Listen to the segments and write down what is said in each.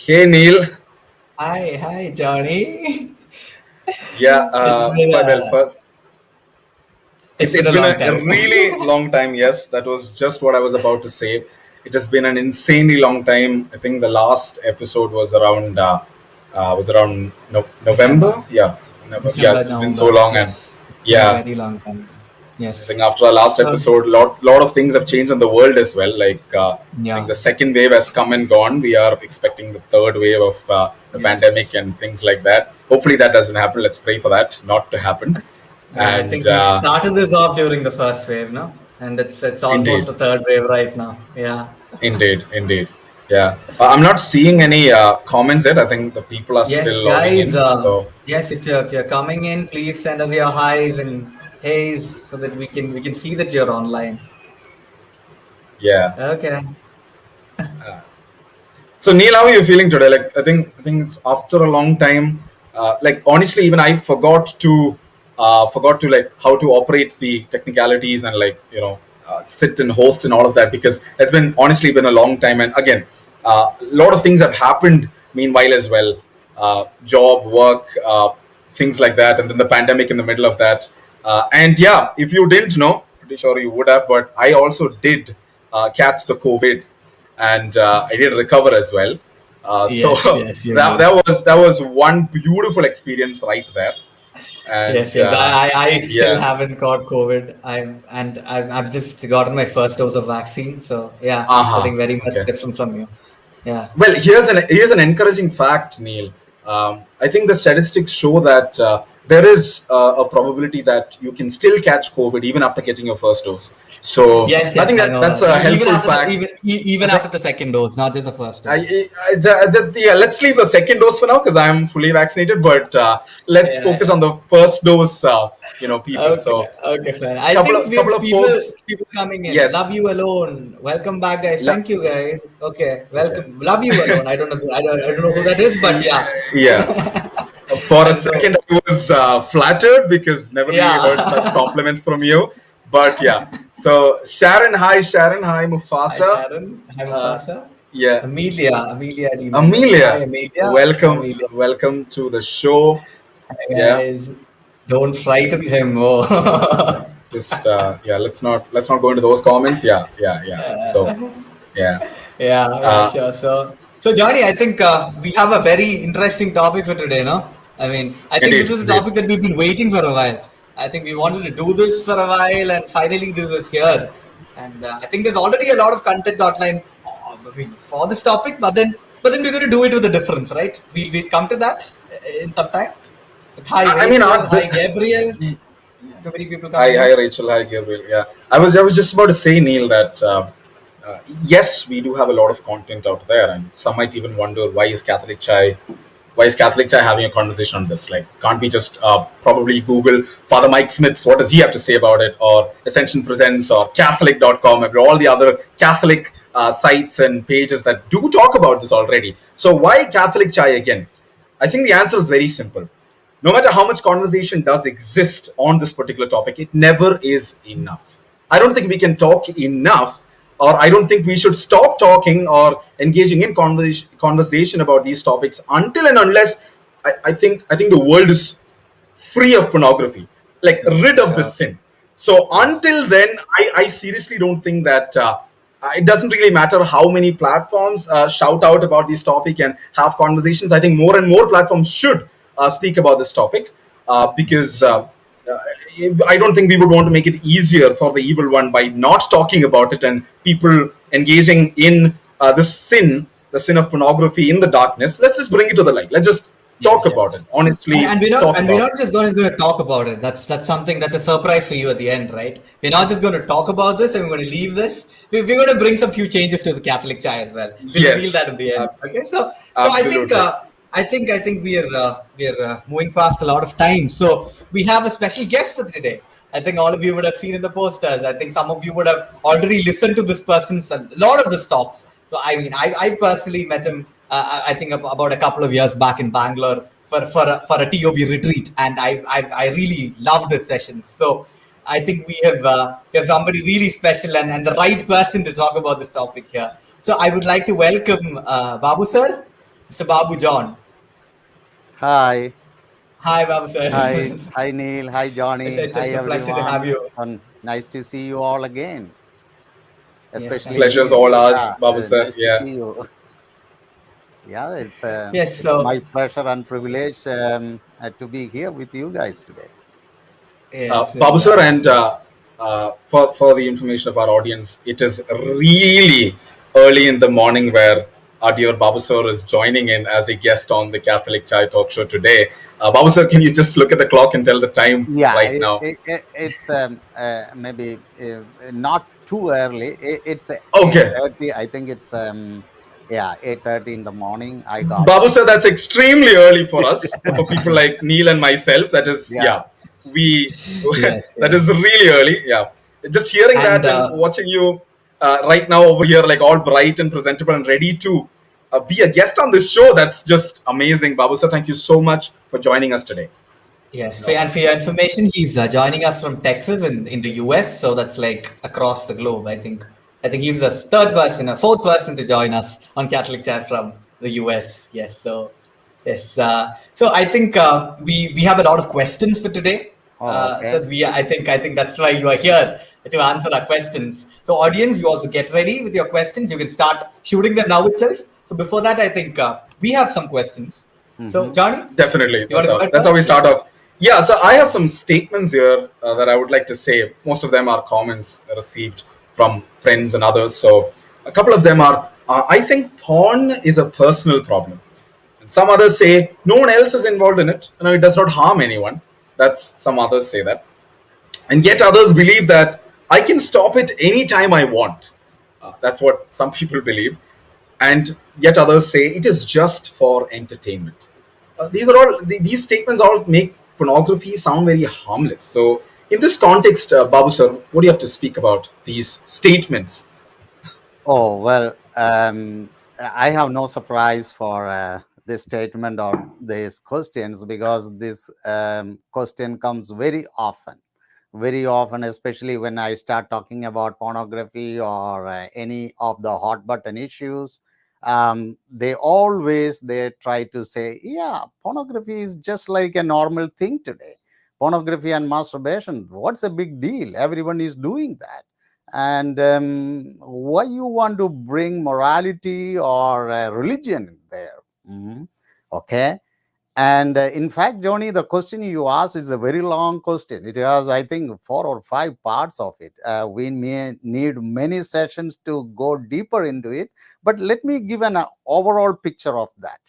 Hey Neil. Hi, Johnny. Yeah, It's been well, a first, it's been it's a been long a time. really long time. Yes, that was just what I was about to say. It has been an insanely long time. I think the last episode was around December, November. Yeah, November. Yeah, December, it's been so November. long, and Yes, it's been a yeah, very long time. I Yes. think after our last So episode, lot of things have changed in the world as well. I think yeah, the second wave has come and gone. We are expecting the third wave of the pandemic yes. and things like that. Hopefully, that doesn't happen. Let's pray for that not to happen. I And think we started this off during the first wave, no? And it's almost indeed, the third wave right now. Yeah. indeed, yeah. I'm not seeing any comments yet. I think the people are Yes, still logging guys. in. So Yes, if you're coming in, please send us your highs and hays so that we can see that you're online. yeah. Okay. So Neil, how are you feeling today? I think it's after a long time. Like honestly, even I forgot to like how to operate the technicalities and sit and host and all of that because it's been honestly been a long time. And again, a lot of things have happened meanwhile as well. Job, work, things like that, and then the pandemic in the middle of that. And yeah, if you didn't know, pretty sure you would have, but I also did catch the COVID and I did recover as well. So Yes, yes, you that did. that was one beautiful experience right there. Yes, And yes. I still yeah, haven't got COVID. I've just gotten my first dose of vaccine. So yeah, I uh-huh. think very much Okay. different from you. Yeah. Well, here's an encouraging fact, Neil. I think the statistics show that there is a probability that you can still catch COVID even after getting your first dose. So Yes, I yes, think I that know that's that. a Even helpful after the fact. even after the second dose, not just the first dose. Yeah, let's leave the second dose for now because I'm fully vaccinated. But let's Yeah, focus yeah. on the first dose, people. Okay, So okay, fine. I couple think of we have couple of folks, people coming in. yes, Love you alone. Welcome back, guys. La- Thank you, guys. Okay, okay, welcome. Love you alone. I don't know who that is, but yeah. yeah. For a And so second, I was flattered because never really heard such yeah. compliments from you. But yeah, so Sharon, hi, Hi, Mufasa, Sharon. Hi, uh, Mufasa. yeah, Amelia D. Menon. Hi, Amelia, Amelia. Hi, welcome, Amelia. welcome to the show. Hi, Yeah. guys. Don't frighten him. Oh. Just yeah, let's not go into those comments. Yeah. So yeah, Yeah, uh, sure. So Johnny, I think we have a very interesting topic for today, no? I mean, I think this indeed, is a indeed. topic that we've been waiting for a while. I think we wanted to do this for a while, and finally this is here. And I think there's already a lot of content online, I mean, for this topic, but then we're going to do it with a difference, right? We'll come to that in some time. Hi, I mean, Rachel. Hi, Gabriel. So many people hi, coming hi, in. Rachel, hi, Gabriel. Yeah, I was just about to say, Neil, that yes, we do have a lot of content out there, and some might even wonder why is Catholic Chai having a conversation on this? Like, can't we just probably Google Father Mike Smith's, what does he have to say about it, or Ascension Presents, or Catholic.com, and all the other Catholic sites and pages that do talk about this already. So why Catholic Chai again? I think the answer is very simple. No matter how much conversation does exist on this particular topic, it never is enough. I don't think we can talk enough, or I don't think we should stop talking or engaging in conversation about these topics until and unless I think the world is free of pornography, like rid of Sure. this sin. So Yes. until then, I seriously don't think that it doesn't really matter how many platforms shout out about this topic and have conversations. I think more and more platforms should speak about this topic because Sure. I don't think we would want to make it easier for the evil one by not talking about it and people engaging in the sin of pornography in the darkness. Let's just bring it to the light. Let's just talk Yes, about it yes. And, honestly. and we're not Talk and we're about not just going to talk about it. That's something that's a surprise for you at the end, right? We're not just going to talk about this and we're going to leave this. We're going to bring some few changes to the Catholic chai as well. it. We'll reveal that Yes, at the end. Okay, so absolutely. I think we are moving past a lot of time. So we have a special guest for today. I think all of you would have seen in the posters. I think some of you would have already listened to this person's a lot of the talks. So I mean, I personally met him. I think about a couple of years back in Bangalore for a TOB retreat, and I really loved his sessions. So I think we have somebody really special and the right person to talk about this topic here. So I would like to welcome Babu sir. Mr. Babu John. Hi, Hi, Babu sir. hi Neil, hi Johnny, It's hi a pleasure to have everyone. you. And nice to see you all again. Yes, thank you. Pleasure's Especially, all ours, yeah, Babu sir. nice to Yeah. see you. Yeah, Yes, it's my so pleasure and privilege to be here with you guys today. yes, Babu sir, and for the information of our audience, it is really early in the morning where our dear Babu sir is joining in as a guest on the Catholic Chai Talk Show today. Babu sir, can you just look at the clock and tell the time Yeah, right now? it's maybe not too early. It's eight Okay, thirty. I think it's yeah, 8:30 in the morning. I got Babu sir, that's extremely early for us, for people like Neil and myself. That is, yeah. yeah, we yes, that is yes. really early. Yeah, just hearing And that and watching you right now over here, like all bright and presentable and ready to be a guest on this show. That's just amazing, Babu sir. Thank you so much for joining us today. yes, and for your information, he's joining us from Texas in the US, so that's like across the globe. I think he's the third person, a fourth person to join us on Catholic Chat from the US. Yes, so yes, so I think we have a lot of questions for today. Oh, So okay. I think that's why you are here to answer our questions. So audience, you also get ready with your questions. You can start shooting them now itself. So before that, I think we have some questions. So Mm-hmm. Johnny, Definitely, you want to go ahead that's how we first? start Yes. off. Yeah, so I have some Yes. statements here that I would like to say. Most of them are comments received from friends and others. So a couple of them are: I think porn is a personal problem. And some others say no one else is involved in it. It does not harm anyone. That's some others say that, and yet others believe that I can stop it anytime I want. That's what some people believe, and yet others say it is just for entertainment. These statements all make pornography sound very harmless. So, in this context, Babu sir, what do you have to speak about these statements? Oh, well, I have no surprise for this statement or these questions because this question comes very often, especially when I start talking about pornography or any of the hot button issues. They try to say, yeah, pornography is just like a normal thing today. Pornography and masturbation, what's a big deal? Everyone is doing that. And why you want to bring morality or religion in there? Mhm. Okay. And in fact, Johnny, the question you asked is a very long question. It has, I think, 4 or 5 parts of it. We may need many sessions to go deeper into it, but let me give an overall picture of that.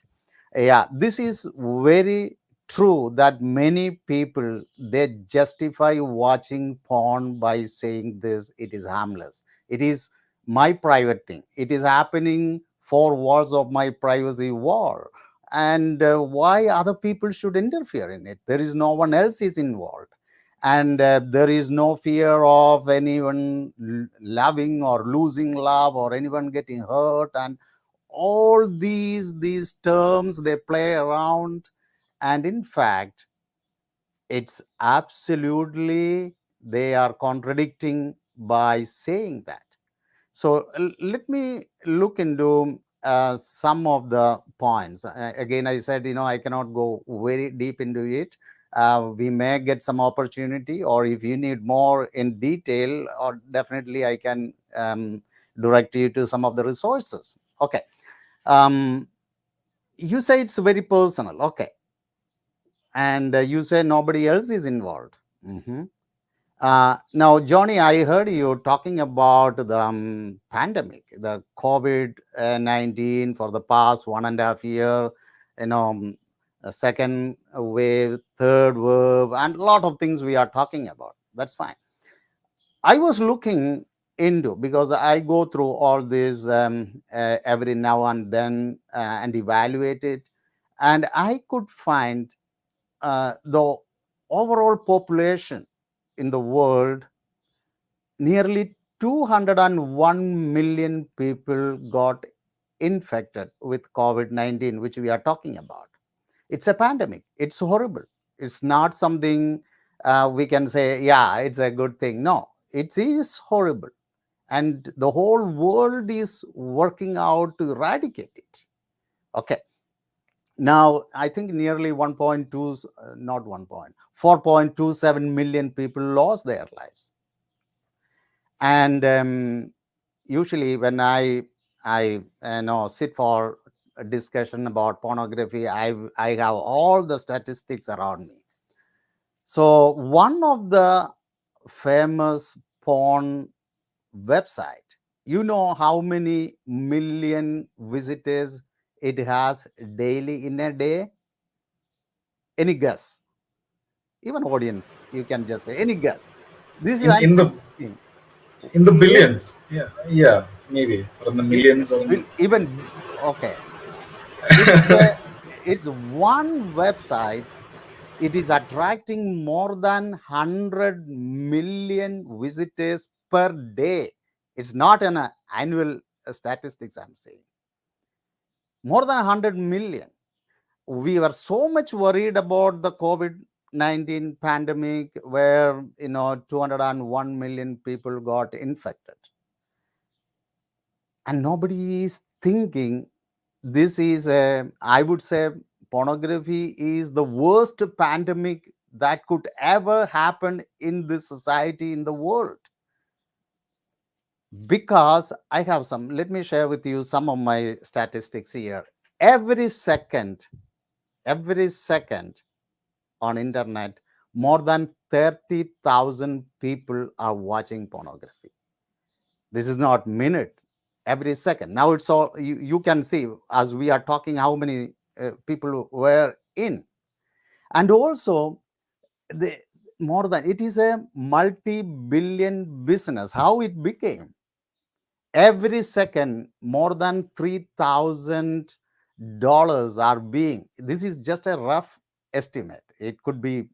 Yeah, this is very true that many people they justify watching porn by saying this: it is harmless, it is my private thing, it is happening 4 walls of my privacy wall, and why other people should interfere in it? There is no one else is involved, and there is no fear of anyone loving or losing love or anyone getting hurt, and all these terms they play around. And in fact, it's absolutely they are contradicting by saying that. So let me look into some of the points. Again, I said, I cannot go very deep into it. We may get some opportunity, or if you need more in detail, or definitely I can direct you to some of the resources. Okay. um, you say it's very personal, okay, and you say nobody else is involved. Mhm. Now, Johnny, I heard you talking about the pandemic, the COVID 19 for the past 1.5 year, you know, a second wave, third wave, and a lot of things we are talking about. That's fine. I was looking into, because I go through all this every now and then and evaluate it, and I could find the overall population in the world, nearly 201 million people got infected with COVID 19, which we are talking about. It's a pandemic. It's horrible. It's not something we can say, yeah, it's a good thing. No, it is horrible. And the whole world is working out to eradicate it. Okay. Now I think nearly 1.2, not 1 point, 4.27 million people lost their lives. And usually when I sit for a discussion about pornography, I have all the statistics around me. So one of the famous porn website, you know how many million visitors it has daily in a day? Any guess? Even audience, you can just say any guess. This is, in I'm in the just saying, in the e- billions. Yeah, yeah, maybe, or in the e- millions, or in, even okay. It's it's one website. It is attracting more than 100 million visitors per day. It's not an annual statistics I'm saying. More than 100 million. We were so much worried about the COVID-19 pandemic, where 201 million people got infected, and nobody is thinking this is a, I would say, pornography is the worst pandemic that could ever happen in this society, in the world. Because I have some, let me share with you some of my statistics here. Every second on internet, more than 30,000 people are watching pornography. This is not minute, every second. Now it's all, you can see as we are talking how many people were in. And also the more than, it is a multi-billion business. How it became? Every second more than $3,000 are being, this is just a rough estimate, it could be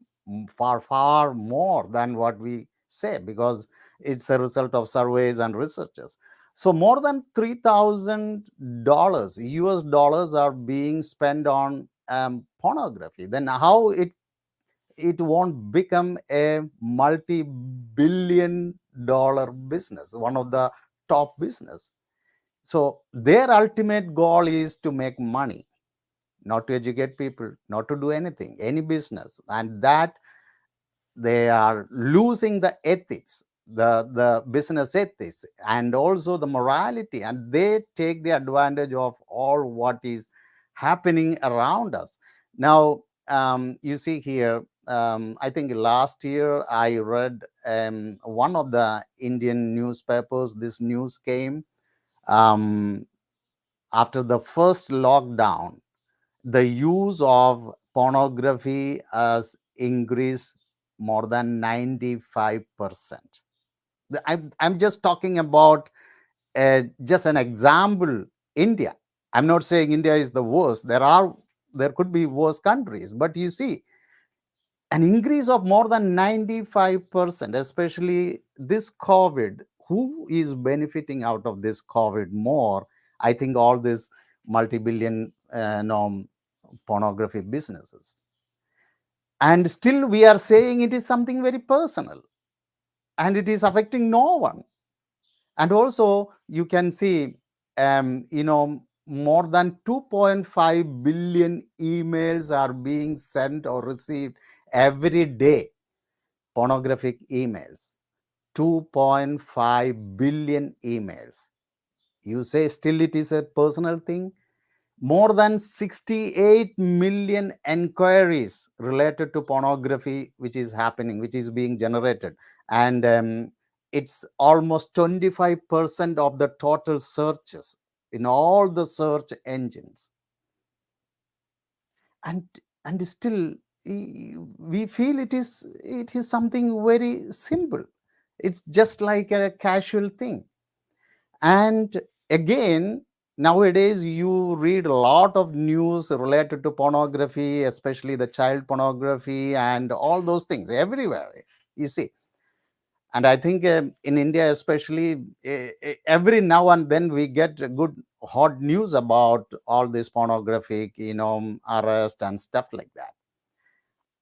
far more than what we say, because it's a result of surveys and researchers. So more than $3,000 US dollars are being spent on pornography. Then how it won't become a multi-billion dollar business, one of the top business? So their ultimate goal is to make money, not to educate people, not to do anything, any business. And that they are losing the ethics, the business ethics, and also the morality, and they take the advantage of all what is happening around us. Now you see here, I think last year I read one of the Indian newspapers. This news came um, after the first lockdown. The use of pornography has increased more than 95%. I'm just talking about just an example, India. I'm not saying India is the worst. There could be worse countries, but you see an increase of more than 95%, especially this COVID. Who is benefiting out of this COVID more? I think all these multi-billion pornography businesses. And still we are saying it is something very personal and it is affecting no one. And also you can see, more than 2.5 billion emails are being sent or received every day, pornographic emails. 2.5 billion emails. You say still it is a personal thing? More than 68 million enquiries related to pornography which is happening, which is being generated. And it's almost 25% of the total searches in all the search engines. And still we feel it is something very simple. It's just like a casual thing. And again, nowadays you read a lot of news related to pornography, especially the child pornography and all those things everywhere, you see. And I think in India especially, every now and then we get good hot news about all this pornographic arrest and stuff like that.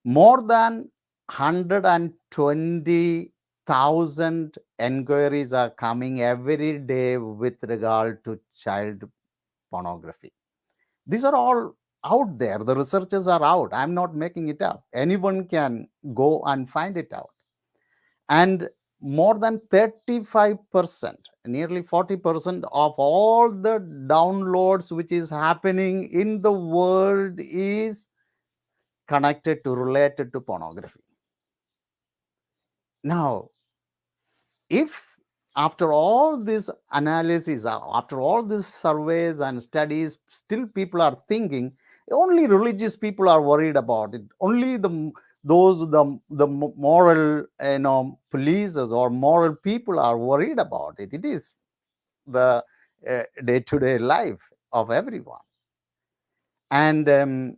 More than 120,000 enquiries are coming every day with regard to child pornography. These are all out there. The researchers are out. I'm not making it up. Anyone can go and find it out. And more than 35%, nearly 40% of all the downloads which is happening in the world is connected to, related to pornography. Now, if after all this analysis, after all these surveys and studies, still people are thinking only religious people are worried about it, only the moral polices or moral people are worried about it, it is the day-to-day life of everyone. And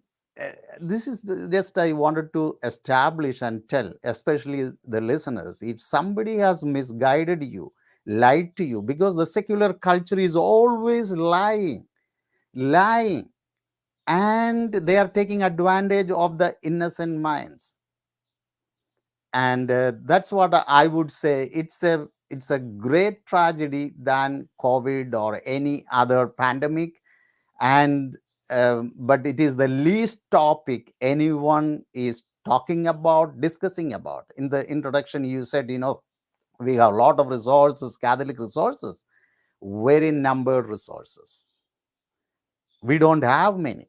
this is just I wanted to establish and tell, especially the listeners, if somebody has misguided you, lied to you, because the secular culture is always lying, and they are taking advantage of the innocent minds. And that's what I would say. It's a great tragedy than COVID or any other pandemic. And but it is the least topic anyone is talking about, discussing about. In the introduction, you said, we have a lot of resources, Catholic resources, very numbered resources. We don't have many.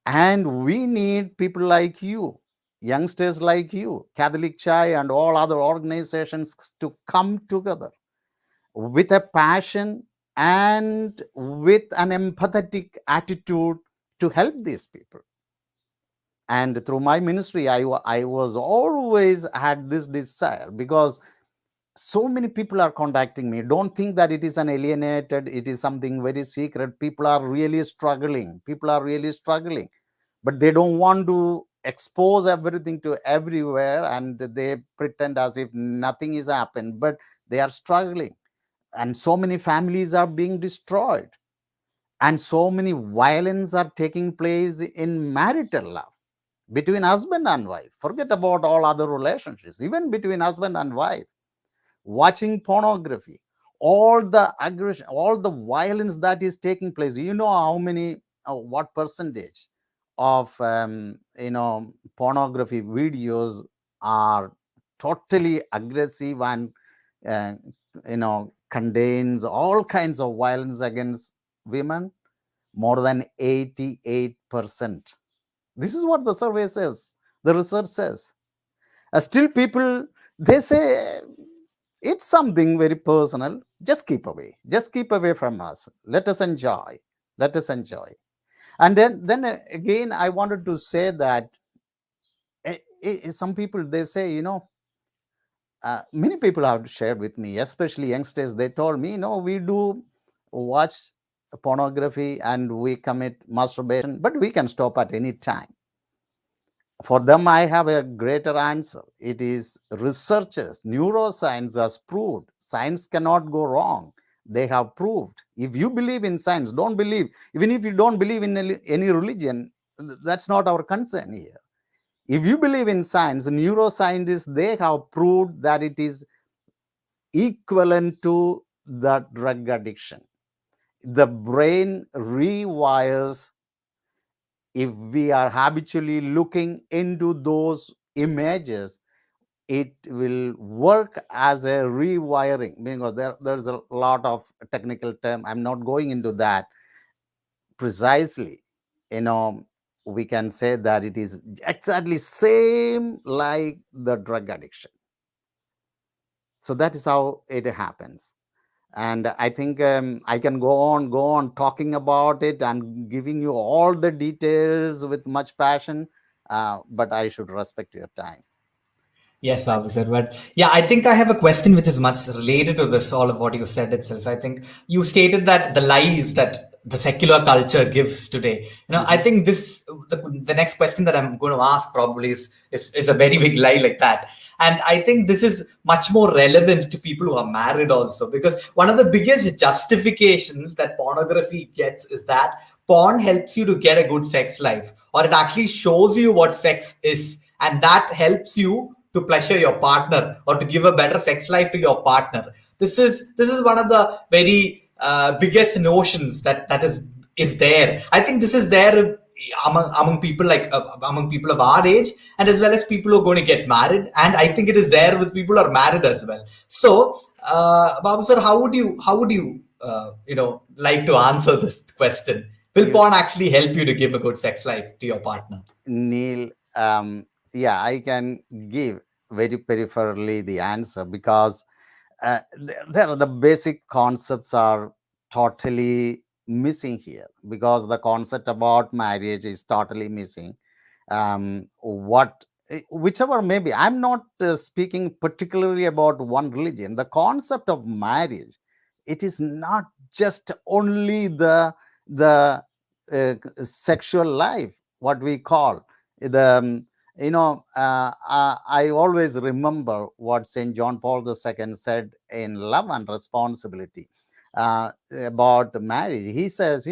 And we need people like you, youngsters like you, Catholic Chai and all other organizations to come together with a passion and with an empathetic attitude to help these people. And through my ministry, I was always had this desire, because so many people are contacting me. Don't think that it is an alienated, it is something very secret. People are really struggling, but they don't want to expose everything to everywhere, and they pretend as if nothing is happened, but they are struggling. And so many families are being destroyed, and so many violence are taking place in marital love between husband and wife. Forget about all other relationships, even between husband and wife, watching pornography, all the aggression, all the violence that is taking place. You know how many, what percentage of pornography videos are totally aggressive and uh, contains all kinds of violence against women? More than 88%. This is what the survey says, the research says. Still people, they say it's something very personal. Just keep away from us. Let us enjoy. And then again, I wanted to say that some people, they say, many people have shared with me, especially youngsters. They told me, we do watch pornography and we commit masturbation, but we can stop at any time. For them, I have a greater answer. It is researchers, neuroscience has proved science cannot go wrong. They have proved. If you believe in science, don't believe, even if you don't believe in any religion, that's not our concern here. If you believe in science, neuroscientists, they have proved that it is equivalent to the drug addiction. The brain rewires if we are habitually looking into those images. It will work as a rewiring, because there's a lot of technical term. I'm not going into that precisely. We can say that it is exactly same like the drug addiction. So that is how it happens. And I think I can go on talking about it and giving you all the details with much passion, but I should respect your time. Yes, Babu sir. But yeah, I think I have a question which is much related to this, all of what you said itself. I think you stated that the lies that the secular culture gives today. I think the next question that I'm going to ask probably is a very big lie like that. And I think this is much more relevant to people who are married also, because one of the biggest justifications that pornography gets is that porn helps you to get a good sex life, or it actually shows you what sex is, and that helps you to pleasure your partner or to give a better sex life to your partner. This is one of the very biggest notions that is there. I think this is there among people like among people of our age, and as well as people who are going to get married. And I think it is there with people who are married as well. So, Babu sir, how would you like to answer this question? Will You, porn actually help you to give a good sex life to your partner? Neil, yeah, I can give very peripherally the answer because there the basic concepts are totally missing here, because the concept about marriage is totally missing. What whichever maybe, I'm not speaking particularly about one religion. The concept of marriage, it is not just only the sexual life, what we call the I always remember what St. John Paul II said in Love and Responsibility about marriage. He says,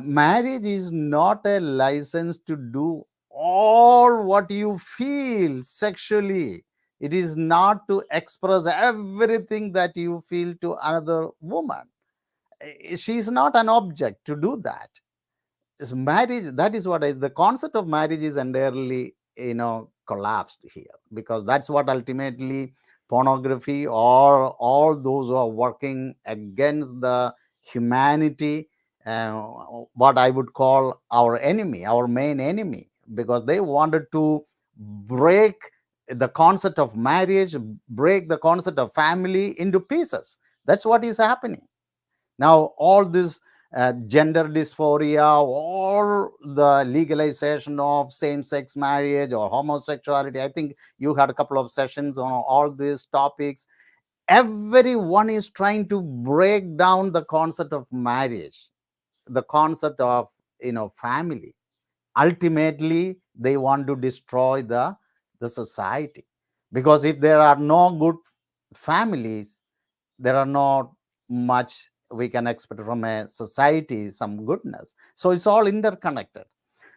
marriage is not a license to do all what you feel sexually. It is not to express everything that you feel to another woman. She is not an object to do that. Is marriage, that is what is the concept of marriage is entirely collapsed here, because that's what ultimately pornography or all those who are working against the humanity, uh, what I would call our enemy, our main enemy, because they wanted to break the concept of marriage, break the concept of family into pieces. That's what is happening now. All this gender dysphoria, all the legalization of same-sex marriage or homosexuality. I think you had a couple of sessions on all these topics. Everyone is trying to break down the concept of marriage, the concept of family. Ultimately, they want to destroy the society, because if there are no good families, there are not much we can expect from a society, some goodness. So it's all interconnected.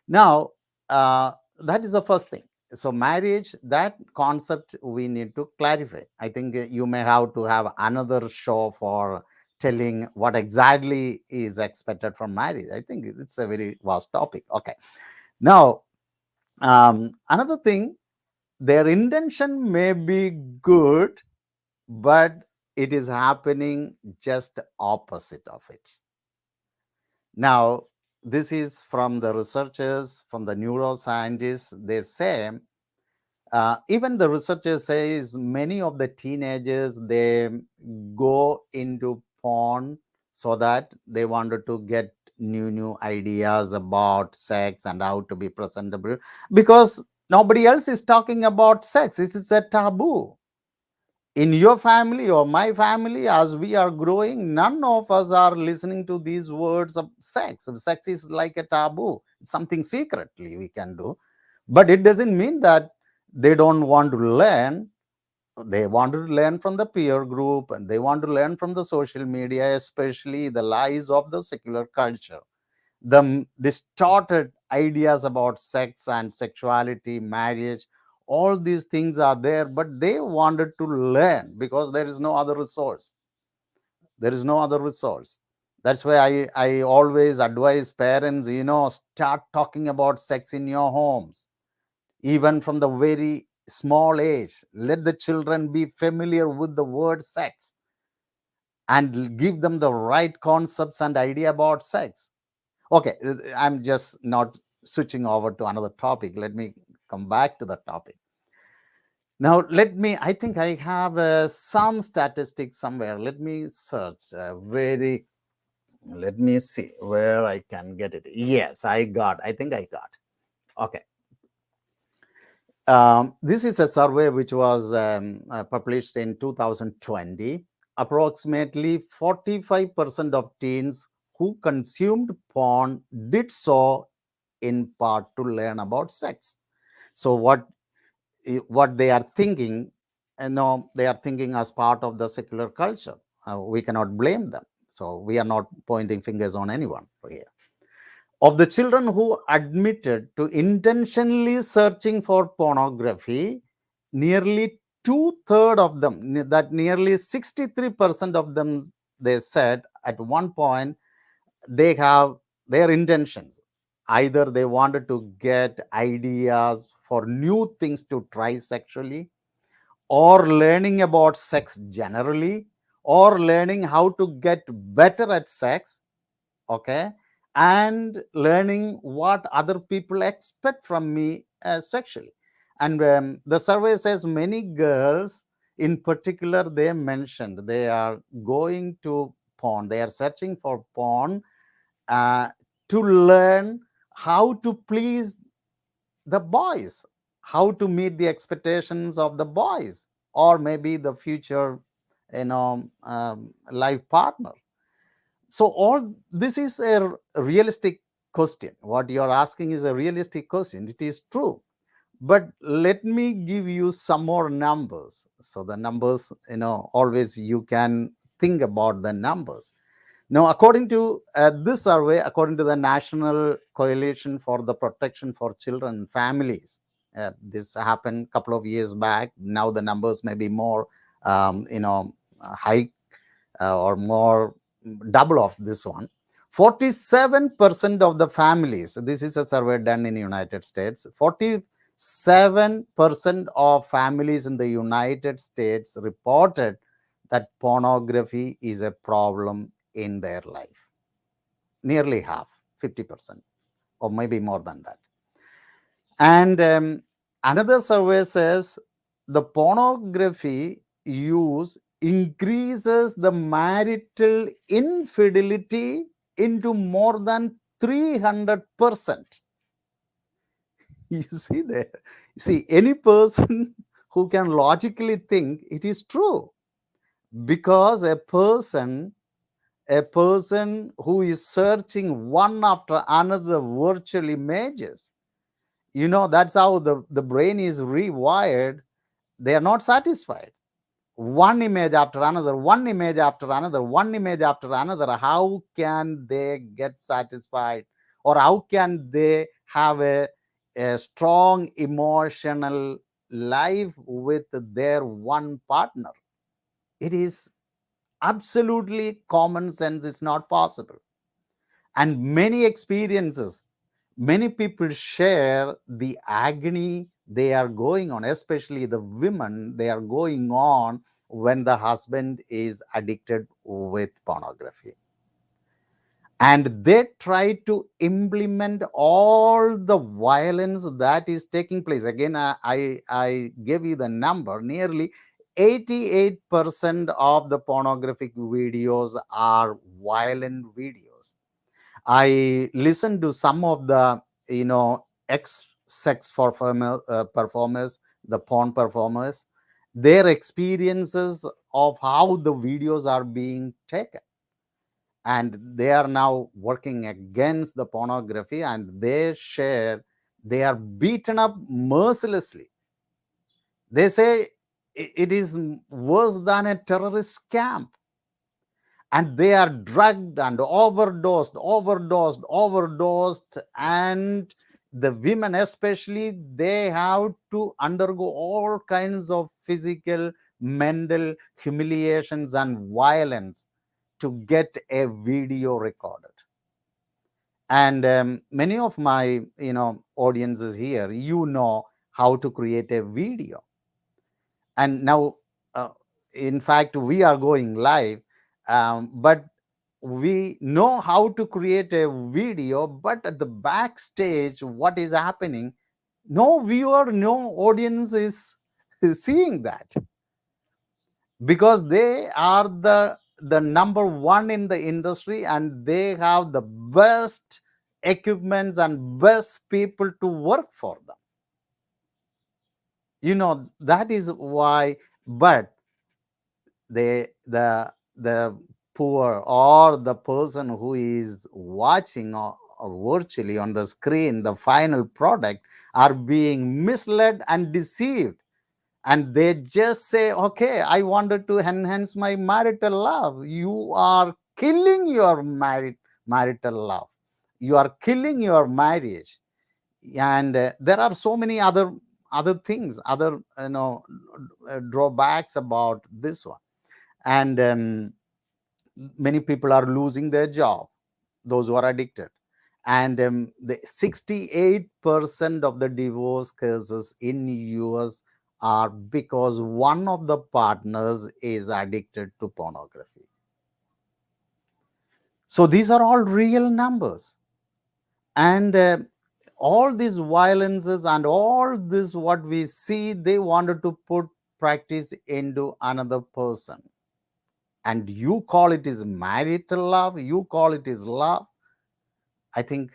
Now, that is the first thing. So marriage, that concept we need to clarify. I think you may have to have another show for telling what exactly is expected from marriage. I think it's a very vast topic. Okay. Now, another thing, their intention may be good, but it is happening just opposite of it. Now, this is from the researchers, from the neuroscientists. They say, even the researchers says many of the teenagers, they go into porn so that they wanted to get new ideas about sex and how to be presentable, because nobody else is talking about sex. This is a taboo. In your family or my family, as we are growing, none of us are listening to these words of sex. Sex is like a taboo, it's something secretly we can do. But it doesn't mean that they don't want to learn. They want to learn from the peer group, and they want to learn from the social media, especially the lies of the secular culture, the distorted ideas about sex and sexuality, marriage. All these things are there, but they wanted to learn because there is no other resource. There is no other resource. That's why I always advise parents, start talking about sex in your homes, even from the very small age. Let the children be familiar with the word sex and give them the right concepts and idea about sex. Okay, I'm just not switching over to another topic. Let me come back to the topic. Now, I think I have some statistics somewhere. Let me search let me see where I can get it. Yes, I think I got. Okay. This is a survey which was published in 2020. Approximately 45% of teens who consumed porn did so in part to learn about sex. So what they are thinking, they are thinking as part of the secular culture. We cannot blame them. So we are not pointing fingers on anyone here. Of the children who admitted to intentionally searching for pornography, nearly two-thirds of them, that nearly 63% of them, they said at one point they have their intentions. Either they wanted to get ideas for new things to try sexually, or learning about sex generally, or learning how to get better at sex, okay, and learning what other people expect from me sexually. And the survey says many girls in particular, they mentioned they are going to porn, they are searching for porn uh, to learn how to please the boys, how to meet the expectations of the boys, or maybe the future, life partner. So all this is a realistic question. What you're asking is a realistic question. It is true. But let me give you some more numbers. So the numbers, always you can think about the numbers. Now, according to this survey, according to the National Coalition for the Protection for Children and Families, this happened a couple of years back. Now the numbers may be more, high, or more, double of this one. 47% of the families, this is a survey done in the United States, 47% of families in the United States reported that pornography is a problem in their life. Nearly half, 50%, or maybe more than that. And another survey says the pornography use increases the marital infidelity into more than 300%. You see there. See, any person who can logically think it is true, because a person who is searching one after another virtual images, that's how the brain is rewired. They are not satisfied. One image after another, one image after another, one image after another. How can they get satisfied, or how can they have a strong emotional life with their one partner? It is absolutely common sense. It's not possible. And many experiences, many people share the agony they are going on, especially the women, they are going on when the husband is addicted with pornography. And they try to implement all the violence that is taking place. Again, I gave you the number. Nearly 88% of the pornographic videos are violent videos. I listened to some of the, ex-sex performers, the porn performers, their experiences of how the videos are being taken. And they are now working against the pornography, and they share they are beaten up mercilessly. They say it is worse than a terrorist camp. And they are drugged and overdosed, and the women especially, they have to undergo all kinds of physical, mental humiliations and violence to get a video recorded. And many of my audiences here, how to create a video. And now, in fact, we are going live, but we know how to create a video, but at the backstage, what is happening, no viewer, no audience is seeing that, because they are the number one in the industry, and they have the best equipments and best people to work for them. That is why. But the poor, or the person who is watching or virtually on the screen the final product, are being misled and deceived. And they just say, okay, I wanted to enhance my marital love. You are killing your marital love. You are killing your marriage. And there are so many other things, other drawbacks about this one. And many people are losing their job, those who are addicted. And the 68% of the divorce cases in US are because one of the partners is addicted to pornography. So these are all real numbers. And all these violences and all this what we see, they wanted to put practice into another person. And you call it is marital love, you call it is love. I think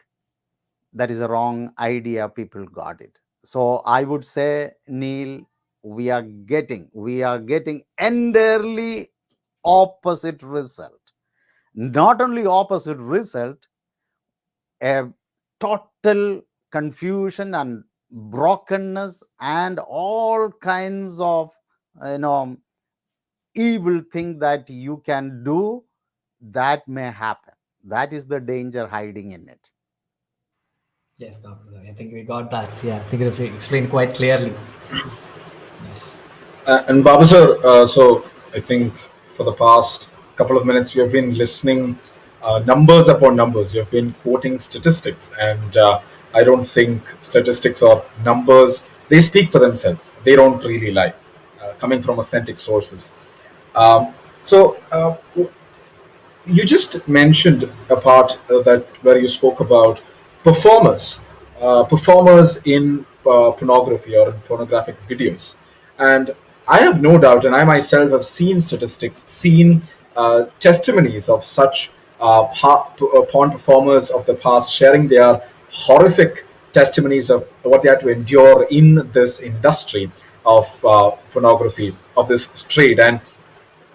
that is a wrong idea people got it. So I would say, Neil, we are getting entirely opposite result. Not only opposite result, a total confusion and brokenness and all kinds of you know evil thing that you can do, that may happen. That is the danger hiding in it. Yes, Babu sir, I think we got that. Yeah, I think it was explained quite clearly. Yes. And Babu sir, so I think for the past couple of minutes we have been listening numbers upon numbers. You have been quoting statistics, and I don't think statistics or numbers, they speak for themselves. They don't really lie, coming from authentic sources. Um, so you just mentioned a part that where you spoke about performers, performers in pornography or in pornographic videos, and I have no doubt, and I myself have seen statistics, seen testimonies of such porn performers of the past sharing their horrific testimonies of what they had to endure in this industry of pornography, of this trade. And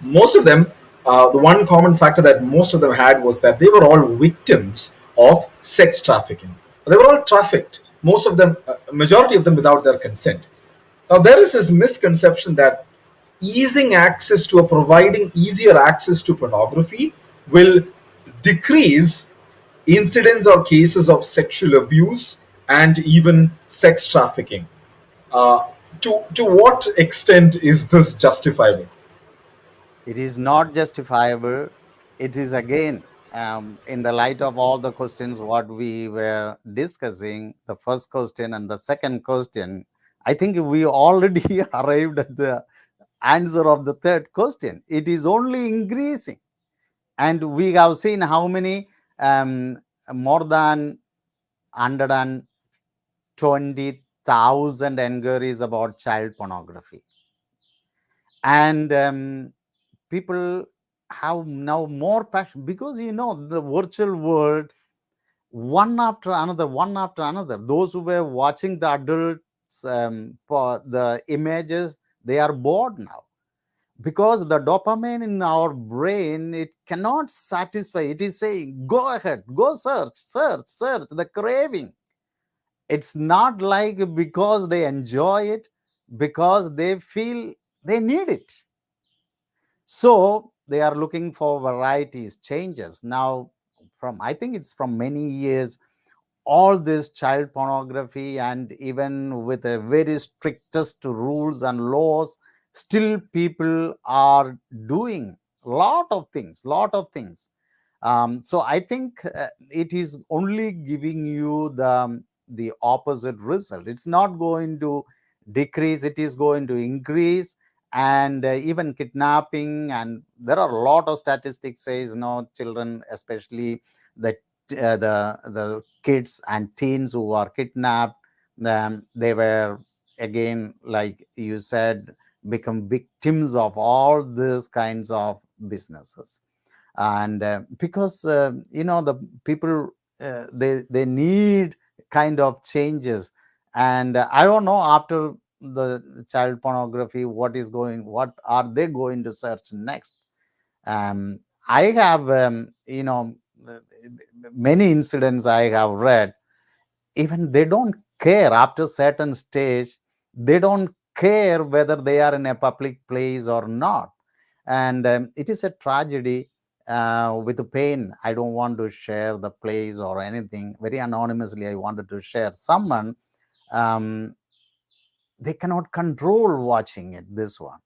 most of them, the one common factor that most of them had was that they were all victims of sex trafficking. They were all trafficked, most of them, majority of them without their consent. Now, there is this misconception that easing access to or providing easier access to pornography will decrease incidents or cases of sexual abuse and even sex trafficking. Uh, to what extent is this justifiable? It is not justifiable. It is again, in the light of all the questions what we were discussing, the first question and the second question, I think we already arrived at the answer of the third question. It is only increasing. And we have seen how many, more than 120,000 inquiries about child pornography. And people have now more passion, because the virtual world, one after another, those who were watching the adults, for the images, they are bored now, because the dopamine in our brain, it cannot satisfy. It is saying, go ahead, go search, search, search, the craving. It's not like because they enjoy it, because they feel they need it. So they are looking for varieties, changes. Now, I think it's from many years, all this child pornography, and even with a very strictest rules and laws, still people are doing lot of things. So I think it is only giving you the opposite result. It's not going to decrease, it is going to increase. And even kidnapping, and there are a lot of statistics says, children, especially the the kids and teens who are kidnapped, they were, again, like you said, become victims of all these kinds of businesses. And because the people, they need kind of changes. And I don't know, after the child pornography, what are they going to search next? I have many incidents I have read. Even they don't care, after certain stage, they don't care whether they are in a public place or not. And it is a tragedy. With the pain, I don't want to share the place or anything. Very anonymously, I wanted to share someone. um, they cannot control watching it, this one,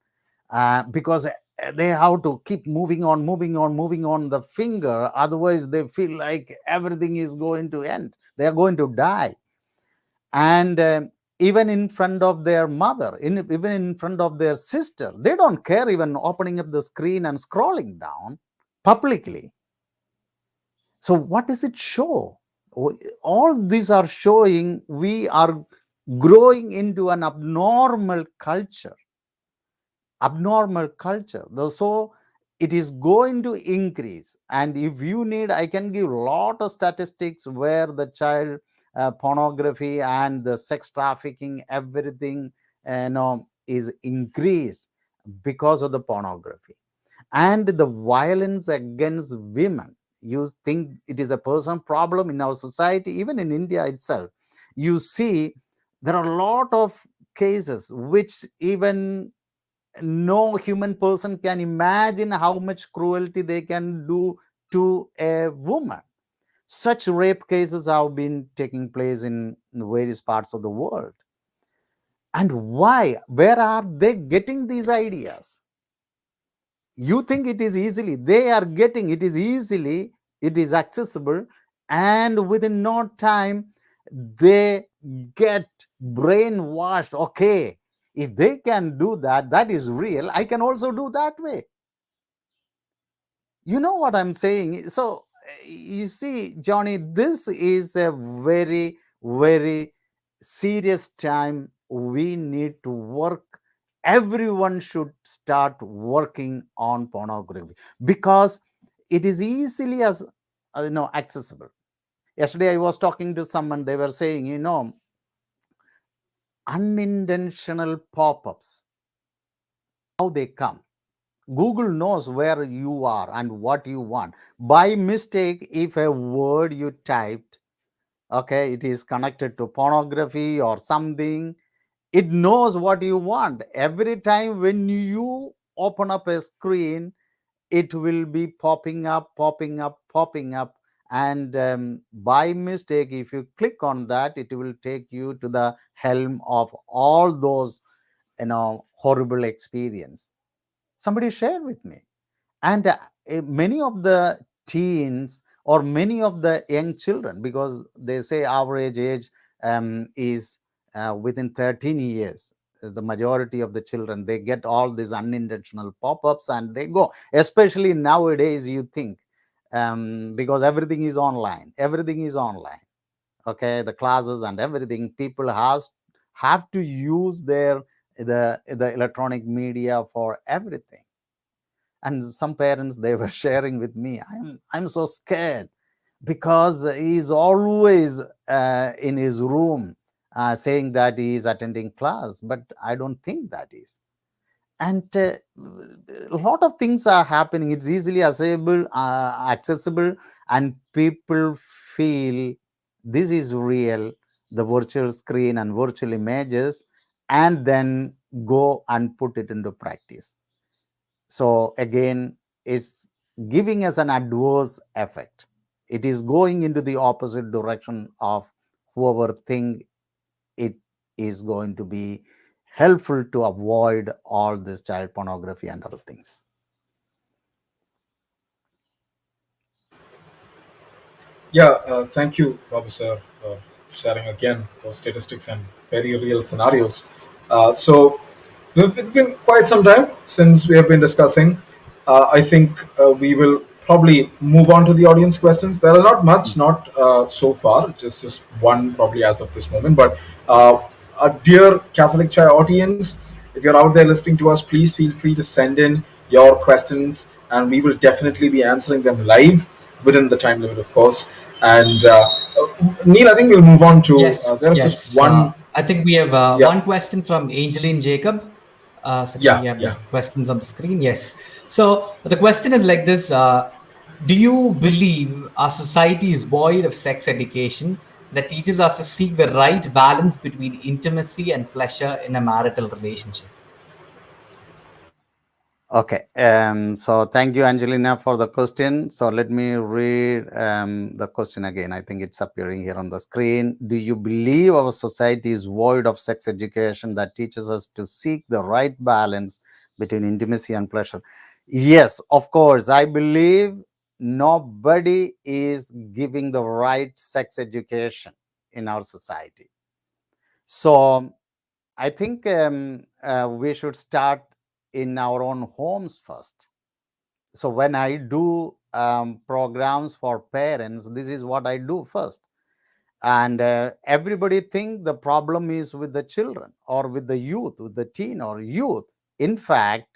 because they have to keep moving on, moving on the finger. Otherwise, they feel like everything is going to end. They are going to die. And even in front of their mother, even in front of their sister, they don't care even opening up the screen and scrolling down publicly. So what does it show? All these are showing we are growing into an abnormal culture. So it is going to increase. And if you need, I can give a lot of statistics where the child pornography and the sex trafficking, everything is increased because of the pornography. And the violence against women, you think it is a personal problem in our society, even in India itself. You see there are a lot of cases which even no human person can imagine how much cruelty they can do to a woman. Such rape cases have been taking place in various parts of the world. And why? Where are they getting these ideas? You think it is easily, they are getting it is easily, it is accessible, and within no time they get brainwashed. Okay, if they can do that, that is real, I can also do that way. You know what I'm saying? So you see, Johnny, this is a very, very serious time. We need to work. Everyone should start working on pornography because it is easily as accessible. Yesterday I was talking to someone, they were saying, unintentional pop-ups, how they come. Google knows where you are and what you want. By mistake, if a word you typed, okay, it is connected to pornography or something, it knows what you want. Every time when you open up a screen, it will be popping up, popping up, popping up. And by mistake, if you click on that, it will take you to the helm of all those, horrible experience. Somebody shared with me. And many of the teens or many of the young children, because they say average age is within 13 years, the majority of the children, they get all these unintentional pop-ups and they go, especially nowadays, you think, because everything is online, okay, the classes and everything, people have to use the electronic media for everything. And some parents, they were sharing with me, I'm so scared because he's always in his room saying that he is attending class, but I don't think that is. And a lot of things are happening. It's easily accessible, and people feel this is real, the virtual screen and virtual images, and then go and put it into practice. So again, it's giving us an adverse effect. It is going into the opposite direction of whoever think it is going to be helpful to avoid all this child pornography and other things. Yeah, thank you, Babu sir, for sharing again those statistics and very real scenarios. So, it's been quite some time since we have been discussing. I think we will probably move on to the audience questions. There are not much, not so far, just one probably as of this moment. But a dear Catholic Chai audience, if you're out there listening to us, please feel free to send in your questions, and we will definitely be answering them live within the time limit, of course. And Neil, I think we'll move on to. Yes, There's just yes. one. I think we have Yeah, one question from Angeline Jacob. So can we yeah, have the yeah. questions on the screen? Yes. So the question is like this: do you believe our society is void of sex education that teaches us to seek the right balance between intimacy and pleasure in a marital relationship? Okay, so thank you, Angelina, for the question. So let me read the question again. I think it's appearing here on the screen. Do you believe our society is void of sex education that teaches us to seek the right balance between intimacy and pleasure? Yes, of course. I believe nobody is giving the right sex education in our society. So I think we should start in our own homes first. So when I do programs for parents, this is what I do first. And everybody think the problem is with the children or with the youth, with the teen or youth. In fact,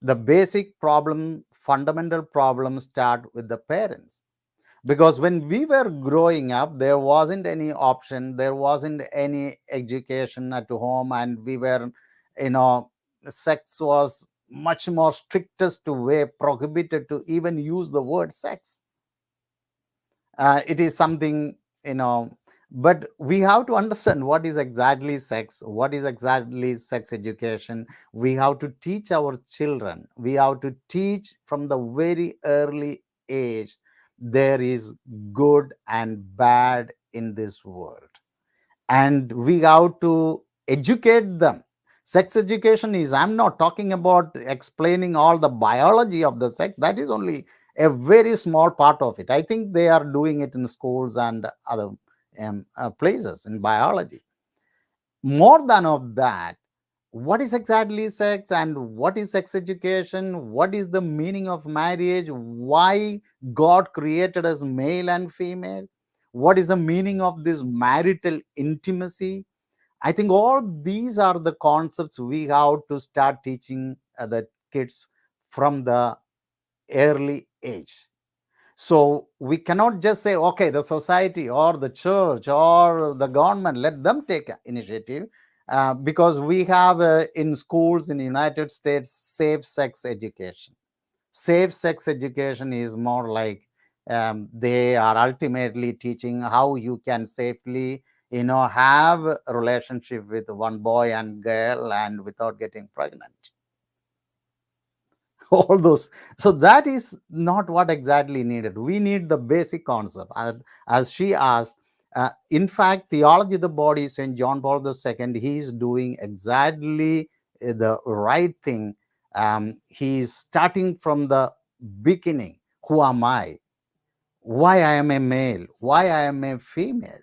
the basic problem, fundamental problem start with the parents. Because when we were growing up, there wasn't any option, there wasn't any education at home, and we were, you know, sex was much more strictest way prohibited to even use the word sex. It is something, you know, but we have to understand what is exactly sex, what is exactly sex education. We have to teach our children, we have to teach from the very early age there is good and bad in this world, and we have to educate them. Sex education is, I'm not talking about explaining all the biology of the sex, that is only a very small part of it. I think they are doing it in schools and other places in biology. More than of that, what is exactly sex and what is sex education, what is the meaning of marriage, why God created us male and female, what is the meaning of this marital intimacy. I think all these are the concepts we have to start teaching the kids from the early age. So we cannot just say, okay, the society or the church or the government, let them take initiative. Because we have in schools in the United States safe sex education. Safe sex education is more like they are ultimately teaching how you can safely, you know, have a relationship with one boy and girl and without getting pregnant. All those. So that is not what exactly needed. We need the basic concept. As she asked, in fact, theology of the body, St. John Paul II, he is doing exactly the right thing. He is starting from the beginning. Who am I? Why I am a male? Why I am a female?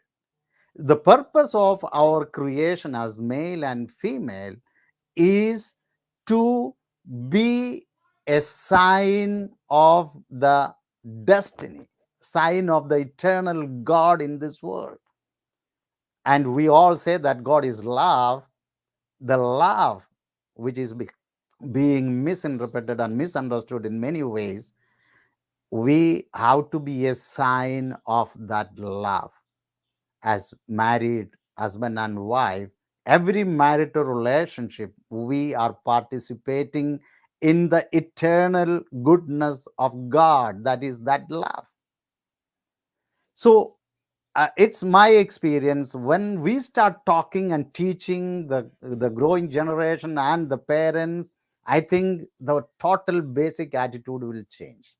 The purpose of our creation as male and female is to be a sign of the destiny, sign of the eternal God in this world. And we all say that God is love. The love, which is being misinterpreted and misunderstood in many ways, we have to be a sign of that love. As married husband and wife, every marital relationship, we are participating in the eternal goodness of God, that is that love. So it's my experience, when we start talking and teaching the growing generation and the parents, I think the total basic attitude will change.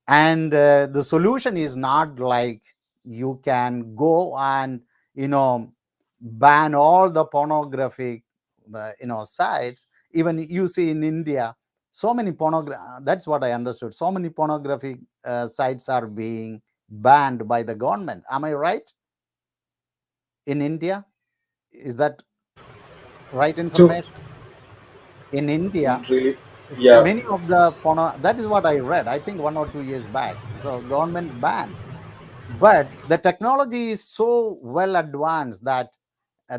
And the solution is not like you can go and, you know, ban all the pornographic sites. Even you see in India, so many pornography, that's what I understood, so many pornographic sites are being banned by the government. Am I right? In India, is that right So, information? In India, really, yeah. many of the porno, that is what I read, I think 1 or 2 years back. So government banned. But the technology is so well advanced that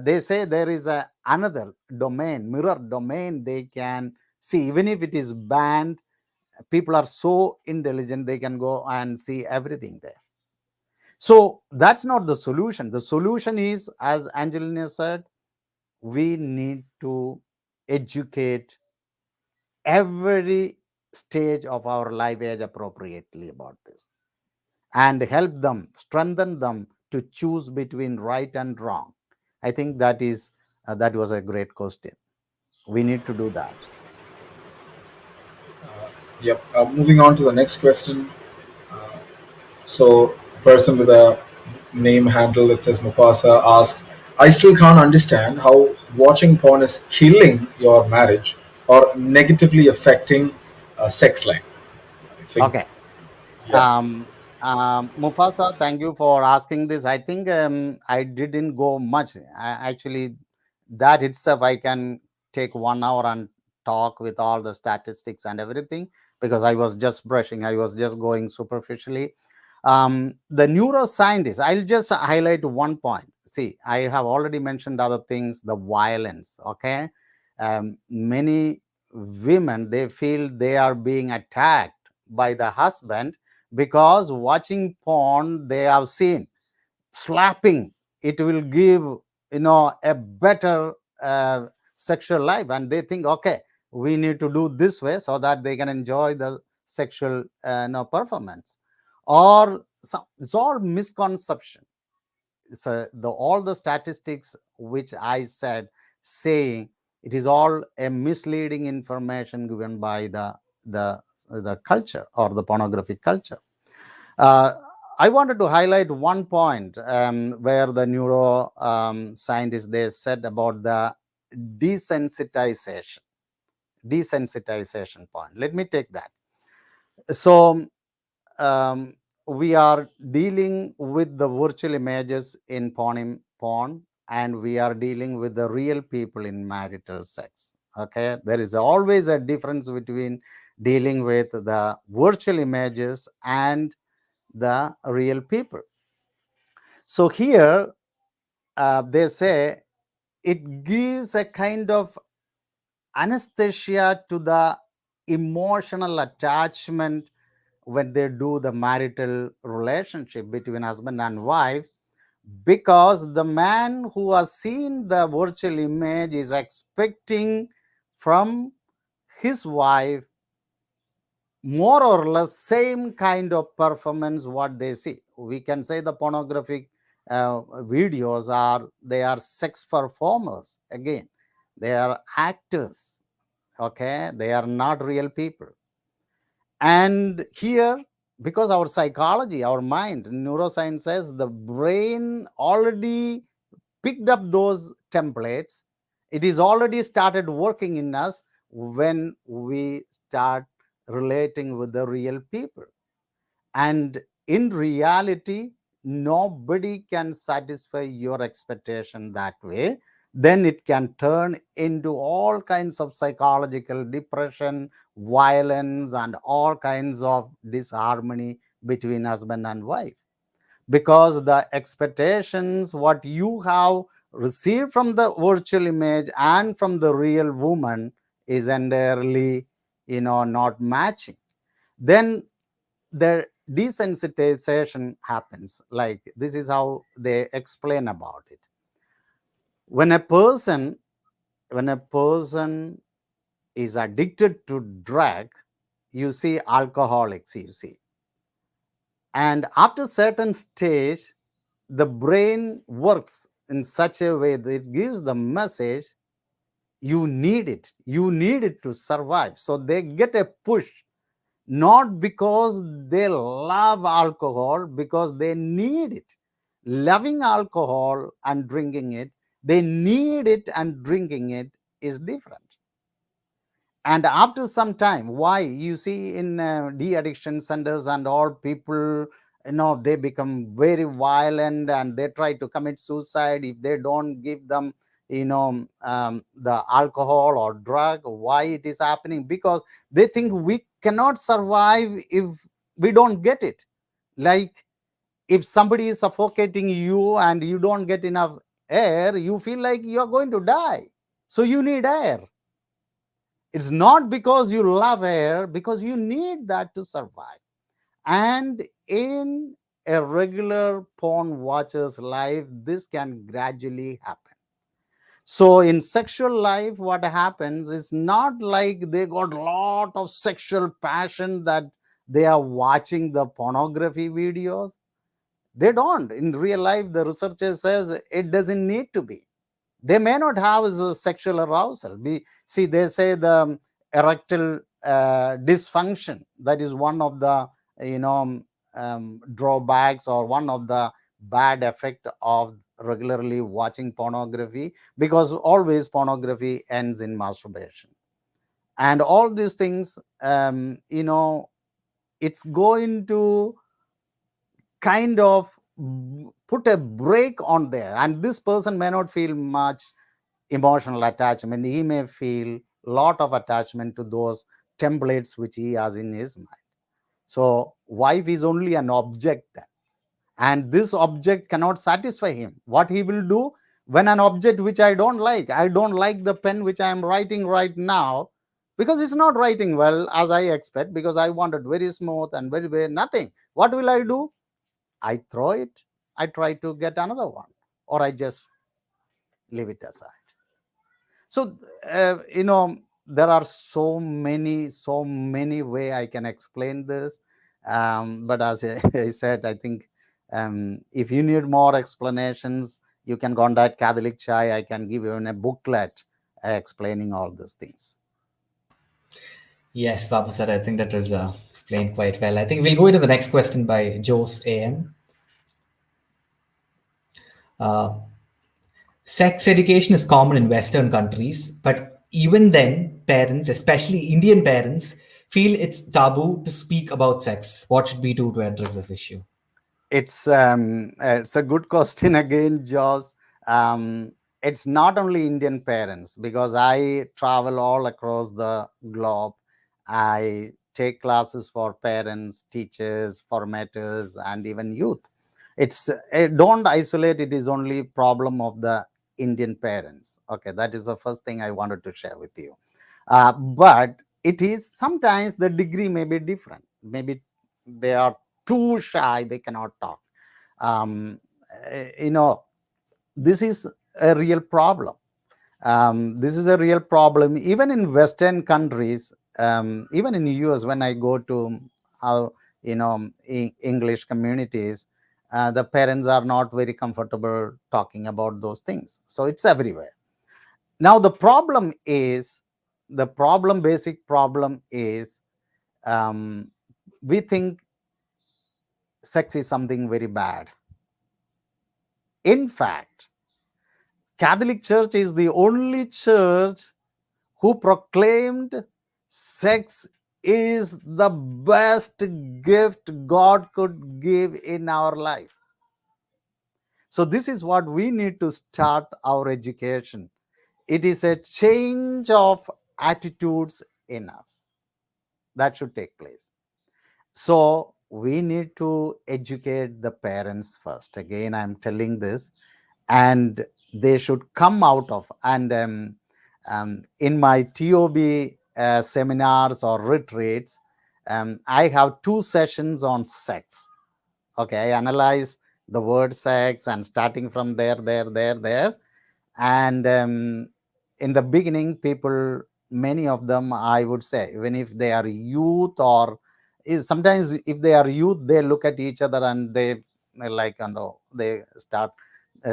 they say there is another domain, mirror domain, they can see. Even if it is banned, people are so intelligent, they can go and see everything there. So that's not the solution. The solution is, as Angelina said, we need to educate every stage of our life age appropriately about this, and help them, strengthen them to choose between right and wrong. I think that was a great question. We need to do that. Yep. Moving on to the next question. So, a person with a name handle that says Mufasa asks, I still can't understand how watching porn is killing your marriage or negatively affecting sex life. I think, Okay. yeah. Um, Mufasa, thank you for asking this. I think I didn't go much. Actually, that itself, I can take 1 hour and talk with all the statistics and everything, because I was just brushing, I was just going superficially. The neuroscientists, I'll just highlight one point. See, I have already mentioned other things, the violence. Okay. Many women, they feel they are being attacked by the husband because watching porn they have seen slapping, it will give a better uh, sexual life, and they think, okay, we need to do this way so that they can enjoy the sexual performance. Or it's all misconception. So all the statistics which I said, saying it is all a misleading information given by the culture, or the pornographic culture. uh, I wanted to highlight one point, where the neuro scientists, they said about the desensitization desensitization point. Let me take that. So um, we are dealing with the virtual images in porn, and we are dealing with the real people in marital sex. Okay, there is always a difference between dealing with the virtual images and the real people. So here they say it gives a kind of anesthesia to the emotional attachment when they do the marital relationship between husband and wife, because the man who has seen the virtual image is expecting from his wife more or less same kind of performance what they see. We can say the pornographic videos are, they are sex performers. Again, they are actors. Okay, they are not real people. And here, because our psychology, our mind, neuroscience says the brain already picked up those templates. It is already started working in us when we start relating with the real people. And in reality, nobody can satisfy your expectation that way. Then it can turn into all kinds of psychological depression, violence, and all kinds of disharmony between husband and wife, because the expectations what you have received from the virtual image and from the real woman is entirely not matching. Then the desensitization happens. Like, this is how they explain about it. when a person when a person is addicted to drug, you see alcoholics, you see, and after certain stage, the brain works in such a way that it gives the message, you need it to survive. So they get a push, not because they love alcohol, because they need it. Loving alcohol and drinking it, they need it, and drinking it is different. And after some time, why you see in de-addiction centers and all, people, they become very violent and they try to commit suicide if they don't give them the alcohol or drug. Why it is happening? Because they think we cannot survive if we don't get it. Like, if somebody is suffocating you and you don't get enough air, you feel like you're going to die, so you need air. It's not because you love air, because you need that to survive. And in a regular porn watcher's life, this can gradually happen. So in sexual life, what happens is not like they got a lot of sexual passion that they are watching the pornography videos. They don't. In real life, the researcher says it doesn't need to be. They may not have sexual arousal. See, they say the erectile dysfunction, that is one of the drawbacks, or one of the bad effect of regularly watching pornography, because always pornography ends in masturbation. and all these things, it's going to kind of put a break on there, and this person may not feel much emotional attachment. He may feel lot of attachment to those templates which he has in his mind. So wife is only an object then, and this object cannot satisfy him. What he will do, when an object which I don't like the pen which I am writing right now, because it's not writing well as I expect, because I wanted very smooth and very nothing, what will I do? I throw it, I try to get another one, or I just leave it aside. So there are so many way I can explain this, but as I said, I think if you need more explanations, you can contact Catholic Chai. I can give you a booklet explaining all these things. Yes, Babu sir, I think that was explained quite well. I think we'll go into the next question by Jose AM. Uh, Sex education is common in Western countries, but even then, parents, especially Indian parents, feel it's taboo to speak about sex. What should we do to address this issue? It's a good question again, Josh. Um, it's not only Indian parents, because I travel all across the globe. I take classes for parents, teachers, formators, and even youth. It's don't isolate it is only problem of the Indian parents. Okay, that is the first thing I wanted to share with you. But it is sometimes the degree may be different. Maybe they are too shy, they cannot talk. um, you know this is a real problem. This is a real problem even in Western countries. Even in US, when I go to English communities, the parents are not very comfortable talking about those things, so it's everywhere. Now the basic problem is, we think sex is something very bad. In fact, Catholic Church is the only church who proclaimed sex is the best gift God could give in our life. So this is what we need to start our education. It is a change of attitudes in us that should take place. So we need to educate the parents first. Again, I'm telling this, and they should come out of, and in my TOB seminars or retreats, I have 2 sessions on sex. Okay, I analyze the word sex, and starting from there, and in the beginning, people, many of them, I would say, even if they are youth, or is sometimes if they are youth, they look at each other and they like, they start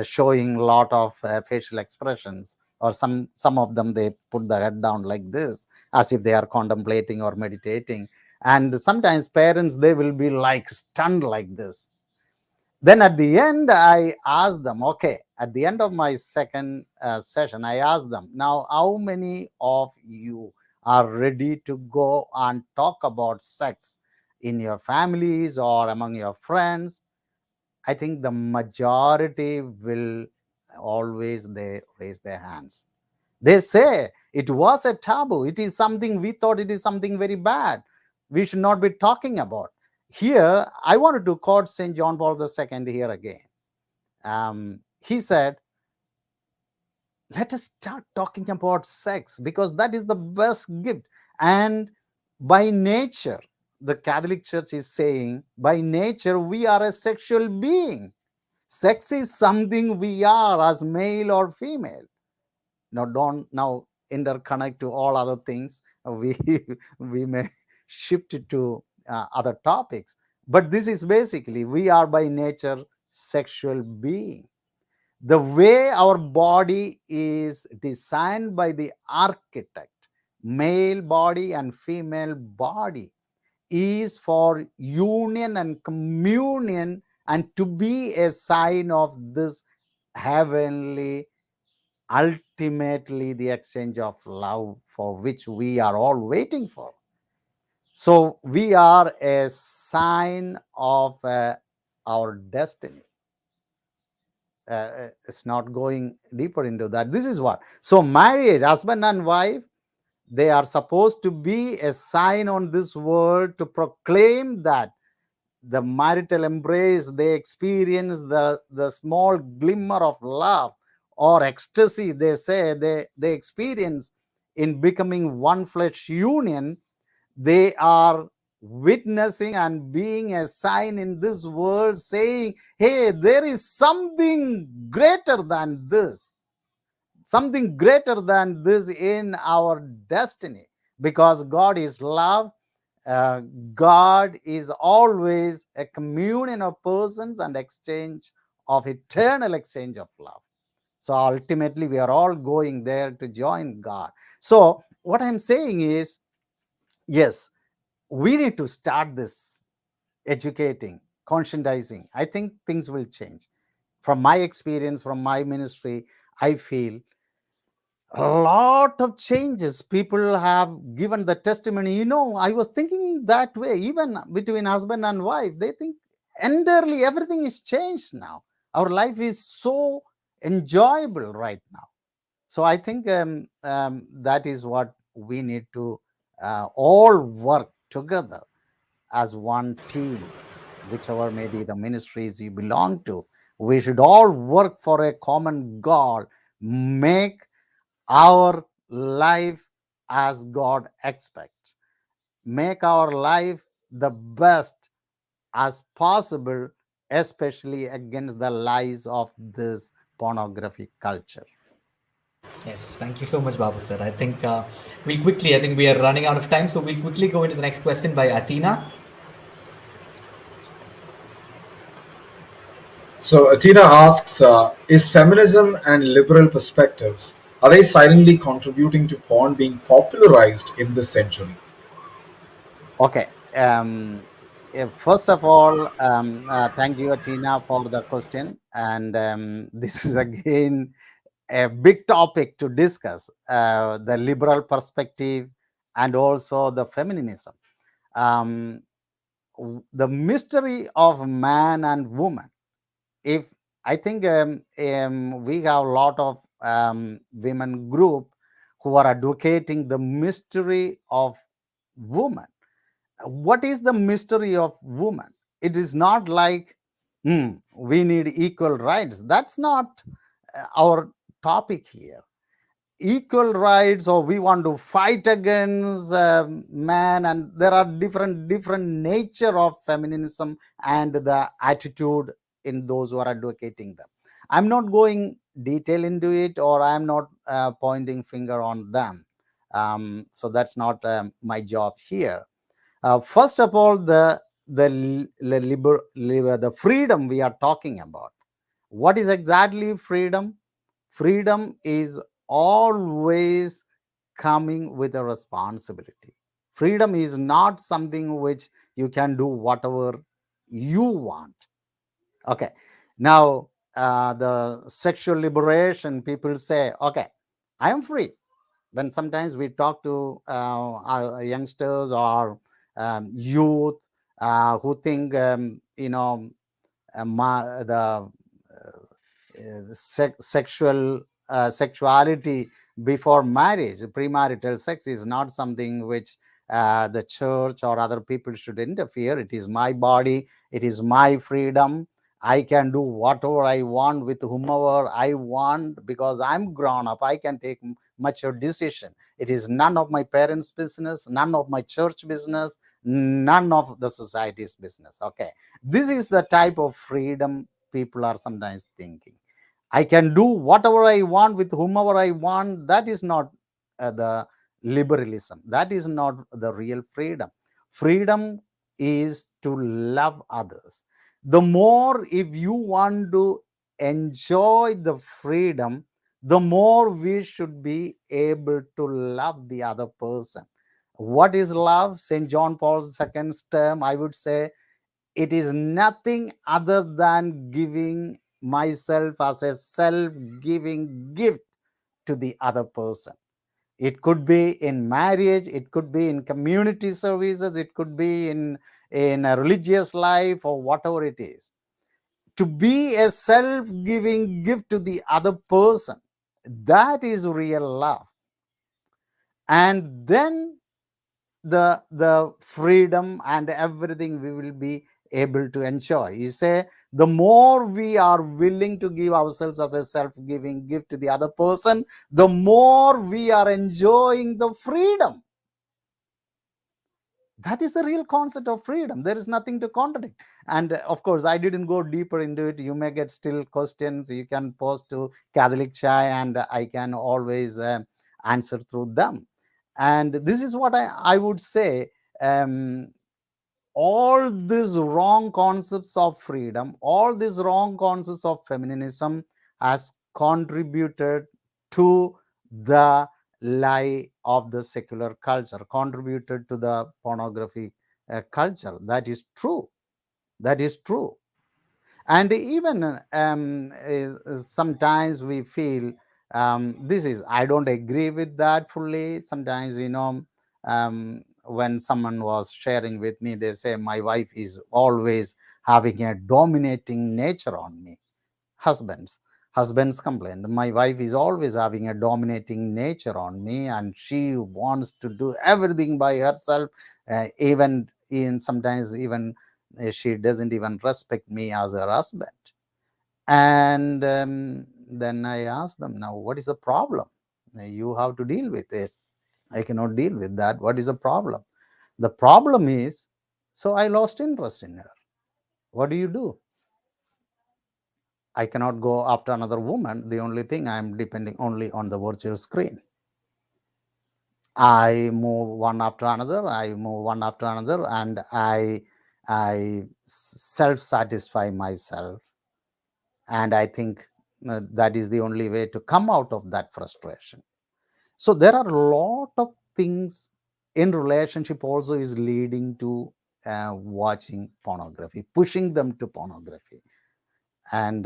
showing a lot of facial expressions, or some of them, they put their head down like this, as if they are contemplating or meditating. And sometimes parents, they will be like stunned like this. Then at the end, I asked them, okay, at the end of my second session, I asked them, now, how many of you are ready to go and talk about sex in your families or among your friends? I think the majority will always, they raise their hands. They say it was a taboo. It is something, we thought it is something very bad. We should not be talking about. Here, I wanted to quote St. John Paul II here again. He said, let us start talking about sex, because that is the best gift. And by nature, the Catholic Church is saying, by nature, we are a sexual being. Sex is something we are as male or female. Now, don't now interconnect to all other things. We may shift it to other topics, but this is basically, we are by nature sexual being. The way our body is designed by the architect, male body and female body, is for union and communion, and to be a sign of this heavenly ultimately the exchange of love for which we are all waiting for. So we are a sign of our destiny. It's not going deeper into that. This is what. So marriage, husband and wife, they are supposed to be a sign on this world to proclaim that the marital embrace they experience, the small glimmer of love or ecstasy they say they experience in becoming one flesh union, they are witnessing and being a sign in this world saying, hey, there is something greater than this, something greater than this in our destiny, because God is love. uh, God is always a communion of persons and exchange of eternal exchange of love. So ultimately, we are all going there to join God. So what I'm saying is, yes, we need to start this educating, conscientizing. I think things will change. From my experience, from my ministry, I feel a lot of changes. People have given the testimony. I was thinking that way, even between husband and wife. They think entirely everything is changed now. Our life is so enjoyable right now. So I think that is what we need to all work together as one team, whichever may be the ministries you belong to. We should all work for a common goal, make our life as God expects, make our life the best as possible, especially against the lies of this pornography culture. Yes, thank you so much, Babu sir. I think I think we are running out of time, so we'll quickly go into the next question by Athena. So Athena asks, is feminism and liberal perspectives, are they silently contributing to porn being popularized in this century? Okay. First of all, thank you, Atina, for the question. And this is again a big topic to discuss, the liberal perspective and also the feminism. Um, the mystery of man and woman. If I think we have a lot of women group who are advocating the mystery of woman. What is the mystery of woman? It is not like we need equal rights. That's not our topic here. Equal rights, or we want to fight against man, and there are different nature of feminism and the attitude in those who are advocating them. I'm not going detail into it, or I'm not pointing finger on them. So that's not my job here. First of all, the freedom we are talking about. What is exactly freedom? Freedom is always coming with a responsibility. Freedom is not something which you can do whatever you want. Okay. Now, the sexual liberation, people say, okay, I am free. When sometimes we talk to our youngsters or youth who think, the sexuality before marriage, premarital sex, is not something which the church or other people should interfere. It is my body, it is my freedom. I can do whatever I want with whomever I want, because I'm grown up. I can take mature decision. It is none of my parents' business, none of my church business, none of the society's business. Okay, this is the type of freedom people are sometimes thinking. I can do whatever I want with whomever I want. That is not the liberalism. That is not the real freedom. Freedom is to love others. The more, if you want to enjoy the freedom, the more we should be able to love the other person. What is love? St. John Paul's second term, I would say, it is nothing other than giving myself as a self-giving gift to the other person. It could be in marriage, it could be in community services, it could be in a religious life, or whatever it is. To be a self-giving gift to the other person, that is real love. And then the freedom and everything we will be able to enjoy. You say, the more we are willing to give ourselves as a self-giving gift to the other person, the more we are enjoying the freedom. That is the real concept of freedom. There is nothing to contradict. And of course, I didn't go deeper into it. You may get still questions. You can post to Catholic Chai, and I can always answer through them. And this is what I would say. All these wrong concepts of freedom, all these wrong concepts of feminism has contributed to the lie of the secular culture, contributed to the pornography culture. That is true. That is true. And even sometimes we feel, this is, I don't agree with that fully. Sometimes, when someone was sharing with me, they say my wife is always having a dominating nature on me. Husbands complain, my wife is always having a dominating nature on me, and she wants to do everything by herself. Even in sometimes, even she doesn't even respect me as her husband. And then I ask them, now what is the problem? You have to deal with it. I cannot deal with that. What is the problem? The problem is, so I lost interest in her. What do you do? I cannot go after another woman. The only thing, I am depending only on the virtual screen. I move one after another, and I self-satisfy myself. And I think that is the only way to come out of that frustration. So there are a lot of things in relationship also is leading to watching pornography, pushing them to pornography. And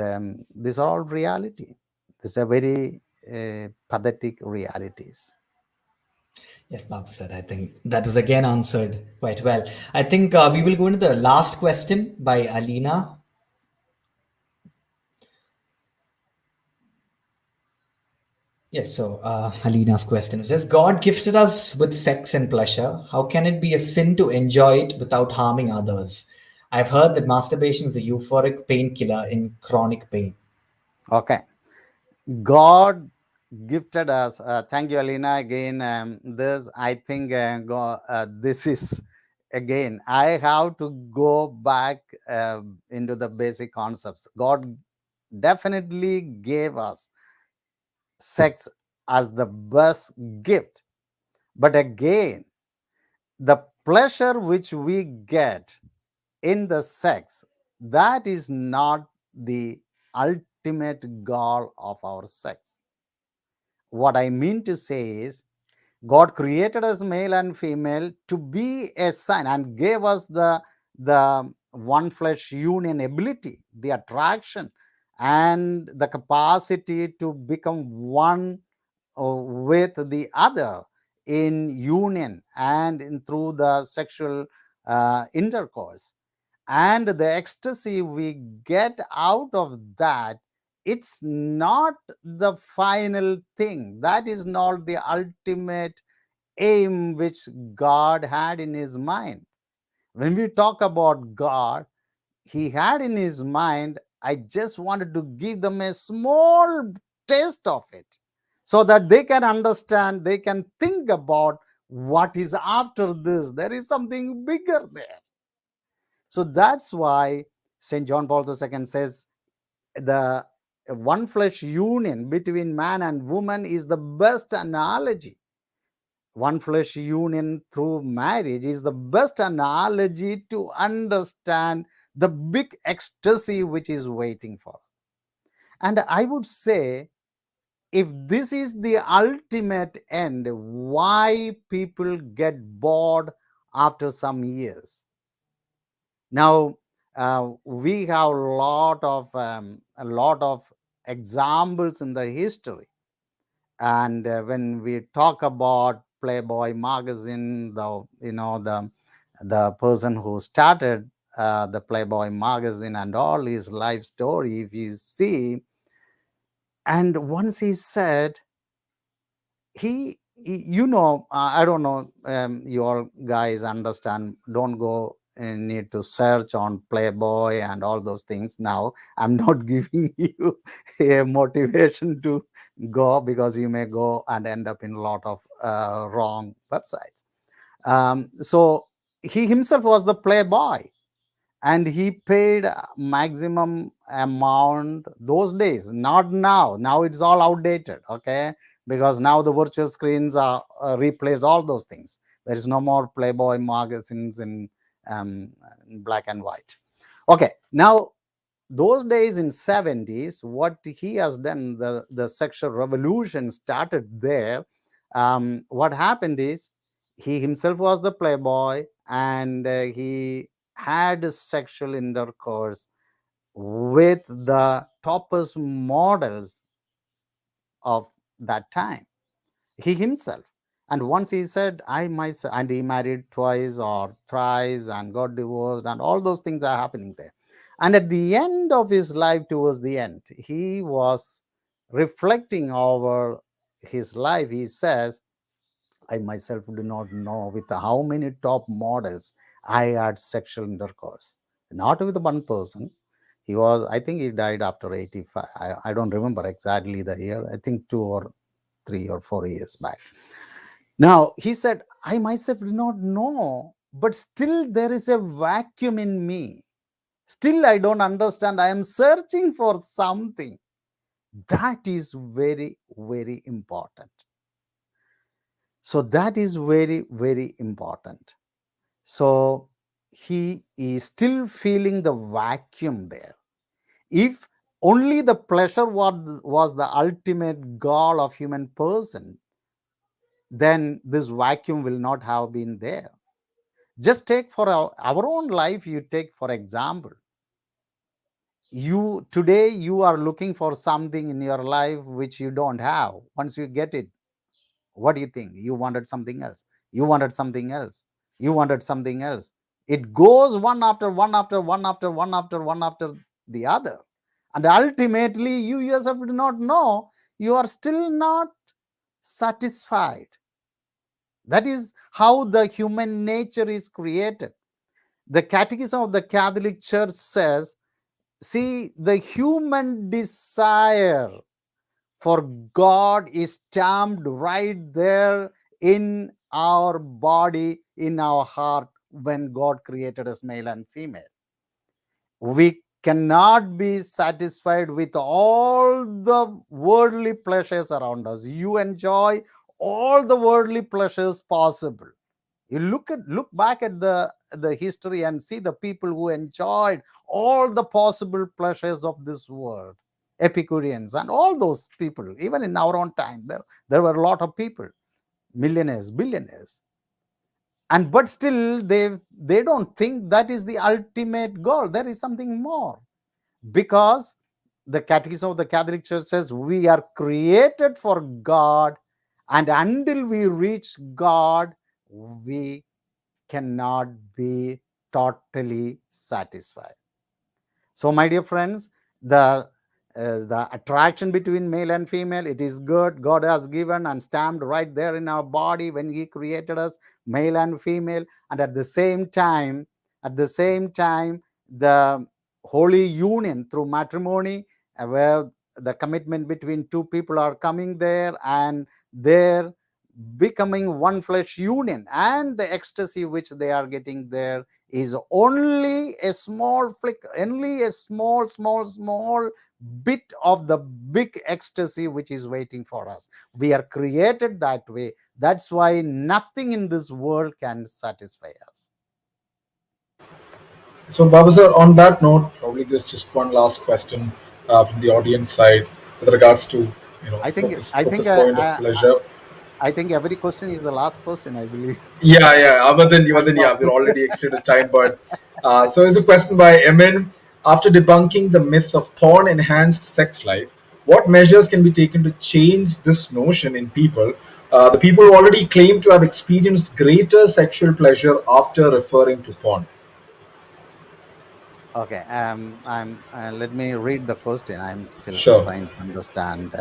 these are all reality. These are very pathetic realities. Yes, Babu said. I think that was again answered quite well. I think we will go into the last question by Alina. Yes, so Alina's question is: God gifted us with sex and pleasure. How can it be a sin to enjoy it without harming others? I've heard that masturbation is a euphoric painkiller in chronic pain. Okay. God gifted us. Thank you, Alina. Again, this, I think, this is, again, I have to go back into the basic concepts. God definitely gave us sex as the best gift. But again, the pleasure which we get in the sex, that is not the ultimate goal of our sex. What I mean to say is, God created us male and female to be a sign, and gave us the one flesh union ability, the attraction, and the capacity to become one with the other in union and through the sexual intercourse. And the ecstasy we get out of that, it's not the final thing. That is not the ultimate aim which God had in his mind. When we talk about God, he had in his mind, I just wanted to give them a small taste of it, so that they can understand, they can think about what is after this. There is something bigger there. So that's why St. John Paul II says the one flesh union between man and woman is the best analogy. One flesh union through marriage is the best analogy to understand the big ecstasy which is waiting for us. And I would say, if this is the ultimate end, why people get bored after some years? Now, we have a lot of examples in the history. And when we talk about Playboy magazine, the person who started the Playboy magazine and all his life story, if you see, and once he said, I don't know, you all guys understand, don't go need to search on Playboy and all those things. Now I'm not giving you a motivation to go, because you may go and end up in a lot of wrong websites. So he himself was the Playboy, and he paid maximum amount those days, not now. Now it's all outdated, okay, because now the virtual screens are replaced all those things. There is no more Playboy magazines in black and white. Okay, now those days in 70s, what he has done, the sexual revolution started there. What happened is, he himself was the Playboy, and he had sexual intercourse with the toppest models of that time, he himself. And once he said, I myself, and he married twice or thrice and got divorced, and all those things are happening there. And at the end of his life, towards the end, he was reflecting over his life. He says, I myself do not know with how many top models I had sexual intercourse. Not with one person. He was, I think he died after 85. I don't remember exactly the year. I think 2 or 3 or 4 years back. Now, he said, I myself do not know, but still there is a vacuum in me. Still, I don't understand. I am searching for something. That is very, very important. So that is very, very important. So he is still feeling the vacuum there. If only the pleasure was the ultimate goal of human person, then this vacuum will not have been there. Just take for our own life, you take for example, today you are looking for something in your life which you don't have. Once you get it, what do you think? You wanted something else, you wanted something else, you wanted something else. It goes one after one after one after one after one after the other, and ultimately you yourself do not know, you are still not satisfied. That is how the human nature is created. The Catechism of the Catholic Church says, see, the human desire for God is stamped right there in our body, in our heart, when God created us male and female. We cannot be satisfied with all the worldly pleasures around us. You enjoy all the worldly pleasures possible. You look back at the history and see the people who enjoyed all the possible pleasures of this world, Epicureans and all those people. Even in our own time, there were a lot of people, millionaires, billionaires, and but still they don't think that is the ultimate goal. There is something more, because the Catechism of the Catholic Church says we are created for God, and until we reach God, we cannot be totally satisfied. So, my dear friends, the attraction between male and female, it is good. God has given and stamped right there in our body when He created us, male and female. And at the same time, the holy union through matrimony, where the commitment between two people are coming there, and they're becoming one flesh union, and the ecstasy which they are getting there is only a small flick, only a small bit of the big ecstasy which is waiting for us. We are created that way. That's why nothing in this world can satisfy us. So, Babu sir, on that note, probably there's just one last question from the audience side with regards to I think focus point of pleasure. I think every question is the last question, I believe. Yeah, yeah. But then, Time's yeah, up. we're already exceeded time. But so, there's a question by Emin. After debunking the myth of porn-enhanced sex life, what measures can be taken to change this notion in people? The people who already claim to have experienced greater sexual pleasure after referring to porn. Okay, I'm. Let me read the question. I'm still Sure. trying to understand.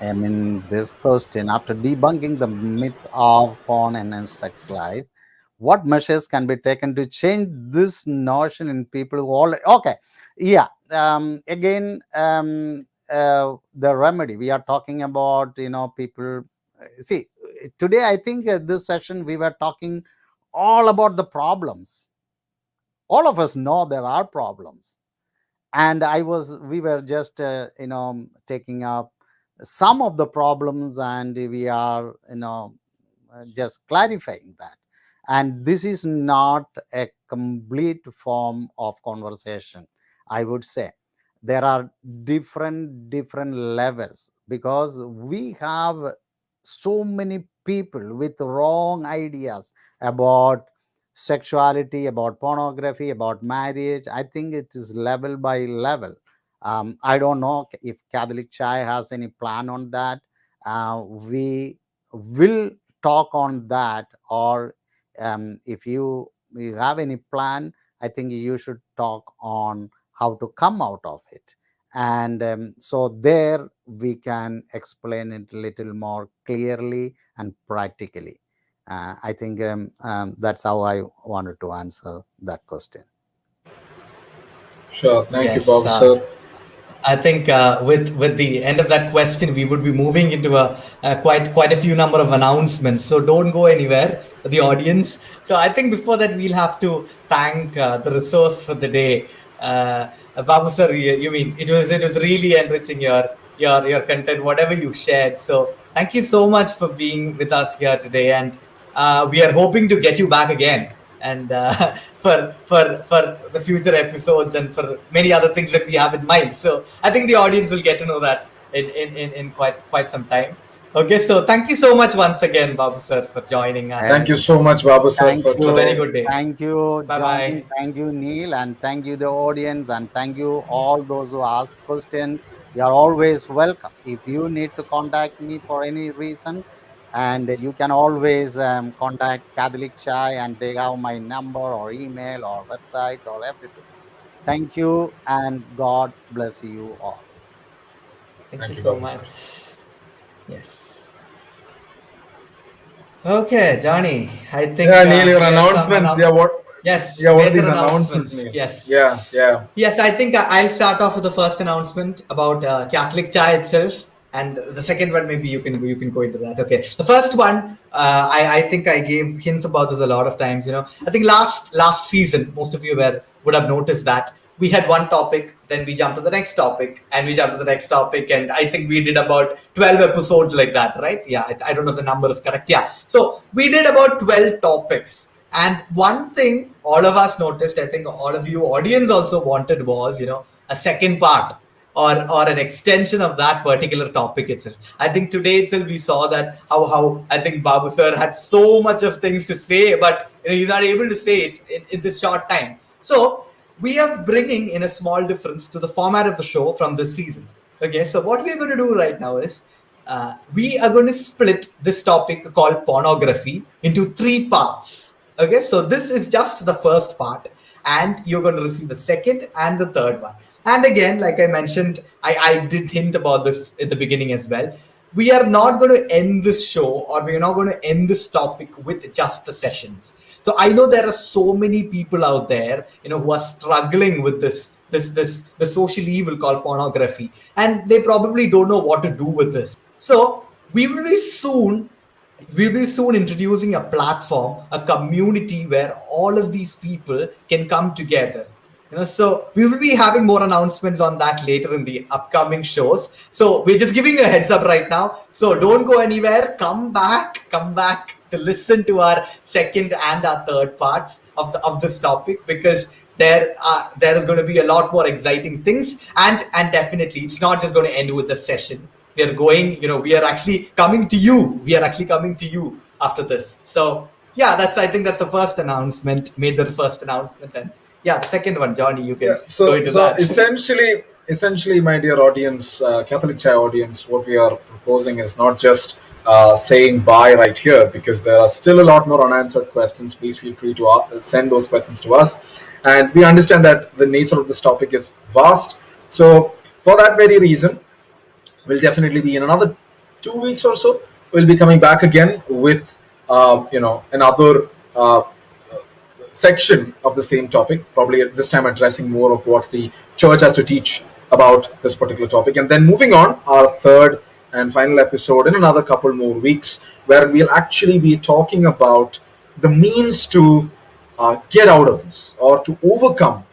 I mean, this question, after debunking the myth of porn and sex life, what measures can be taken to change this notion in people who already? Okay, yeah. Again, the remedy we are talking about. People. See, today I think this session we were talking all about the problems. All of us know there are problems, and we were just taking up some of the problems, and we are just clarifying that. And this is not a complete form of conversation, I would say. There are different levels, because we have so many people with wrong ideas about sexuality, about pornography, about marriage. I think it is level by level. I don't know if Catholic Chai has any plan on that. We will talk on that, or if you have any plan, I think you should talk on how to come out of it. And so there we can explain it a little more clearly and practically. I think that's how I wanted to answer that question. Sure. Thank you, Yes. Bob, sir. I think with the end of that question, we would be moving into a quite a few number of announcements. So don't go anywhere, the audience. So I think before that, we'll have to thank the resource for the day. Babu sir, you mean it was really enriching your content, whatever you shared. So thank you so much for being with us here today, and we are hoping to get you back again, and for the future episodes and for many other things that we have in mind. So I think the audience will get to know that in quite some time. Okay, so thank you so much once again, Babu sir, for joining us. Thank you And so much, Babu, sir, thank for Have a very today. you. good day. Thank you, Bye Johnny. bye. Thank you, Neil. And thank you, the audience. And thank you, all those who ask questions. You are always welcome. If you need to contact me for any reason, and you can always contact Catholic Chai, and they have my number or email or website or everything. Thank you, and God bless you all. Thank you Thank you, so Babu, sir. much. Yes. Okay, Johnny. I think Yeah, Neil, your we have some announcements. Yeah, what? yes, Yeah, what are major these announcements, announcements. Neil? Yes. Yeah. Yes, I think I'll start off with the first announcement about Catholic Chai itself, and the second one maybe you can go into that. Okay, the first one I think I gave hints about this a lot of times. I think last season most of you would have noticed that we had one topic, then we jumped to the next topic, and we jumped to the next topic, and I think we did about 12 episodes like that, right? Yeah, I don't know if the number is correct. Yeah, so we did about 12 topics. And one thing all of us noticed, I think all of you audience also wanted was, a second part or an extension of that particular topic itself. I think today itself we saw that how I think Babu sir had so much of things to say, but he's not able to say it in this short time. So we are bringing in a small difference to the format of the show from this season. Okay, so what we're going to do right now is we are going to split this topic called pornography into three parts. Okay, so this is just the first part, and you're going to receive the second and the third one. And again, like I mentioned, I did hint about this at the beginning as well. We are not going to end this show, or we are not going to end this topic with just the sessions. So I know there are so many people out there, who are struggling with this the social evil called pornography, and they probably don't know what to do with this. So we will be soon introducing a platform, a community where all of these people can come together. So we will be having more announcements on that later in the upcoming shows. So we're just giving a heads up right now. So don't go anywhere. Come back to listen to our second and our third parts of this topic, because there is going to be a lot more exciting things, and definitely it's not just going to end with a session. We are actually coming to you. We are actually coming to you after this. So yeah, I think that's the first announcement, major first announcement. And yeah, the second one, Johnny, you Yeah. can go So into so that. essentially, essentially, my dear audience, Catholic Chai audience, what we are proposing is not just saying bye right here, because there are still a lot more unanswered questions. Please feel free to send those questions to us. And we understand that the nature of this topic is vast. So, for that very reason, we'll definitely be in another 2 weeks or so. We'll be coming back again with, another section of the same topic, probably at this time addressing more of what the church has to teach about this particular topic. And then moving on, our third and final episode in another couple more weeks, where we'll actually be talking about the means to get out of this, or to overcome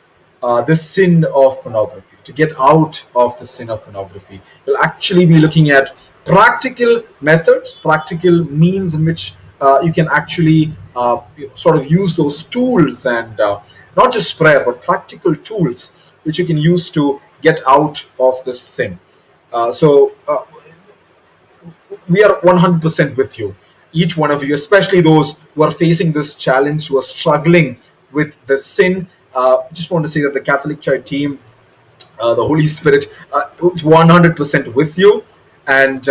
this sin of pornography, to get out of the sin of pornography. We'll actually be looking at practical methods, practical means in which you can actually sort of use those tools, and not just prayer, but practical tools which you can use to get out of this sin. So we are 100% with you, each one of you, especially those who are facing this challenge, who are struggling with the sin. Just want to say that the Catholic Church team, the Holy Spirit, is 100% with you. And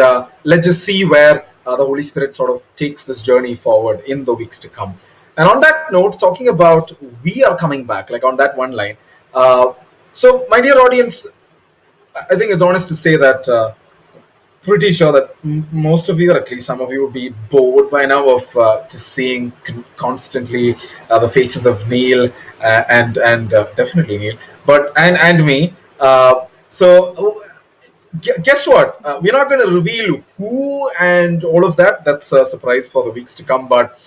let's just see where the Holy Spirit sort of takes this journey forward in the weeks to come. And on that note, talking about we are coming back, like on that one line. So, my dear audience, I think it's honest to say that pretty sure that most of you, or at least some of you, will be bored by now of just seeing constantly the faces of Neil and definitely Neil, but and me. Guess what? We're not going to reveal who and all of that. That's a surprise for the weeks to come. But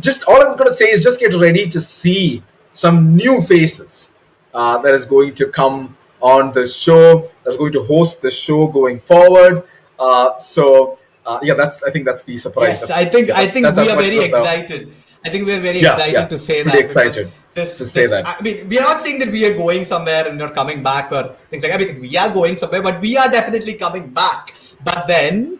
just all I'm going to say is just get ready to see some new faces that is going to come on the show, that's going to host the show going forward. I think that's the surprise. Yes, I think we are very excited. I think we're very excited to say that. Excited to say that. I mean, we are not saying that we are going somewhere and not coming back or things like that. I mean, we are going somewhere, but we are definitely coming back. But then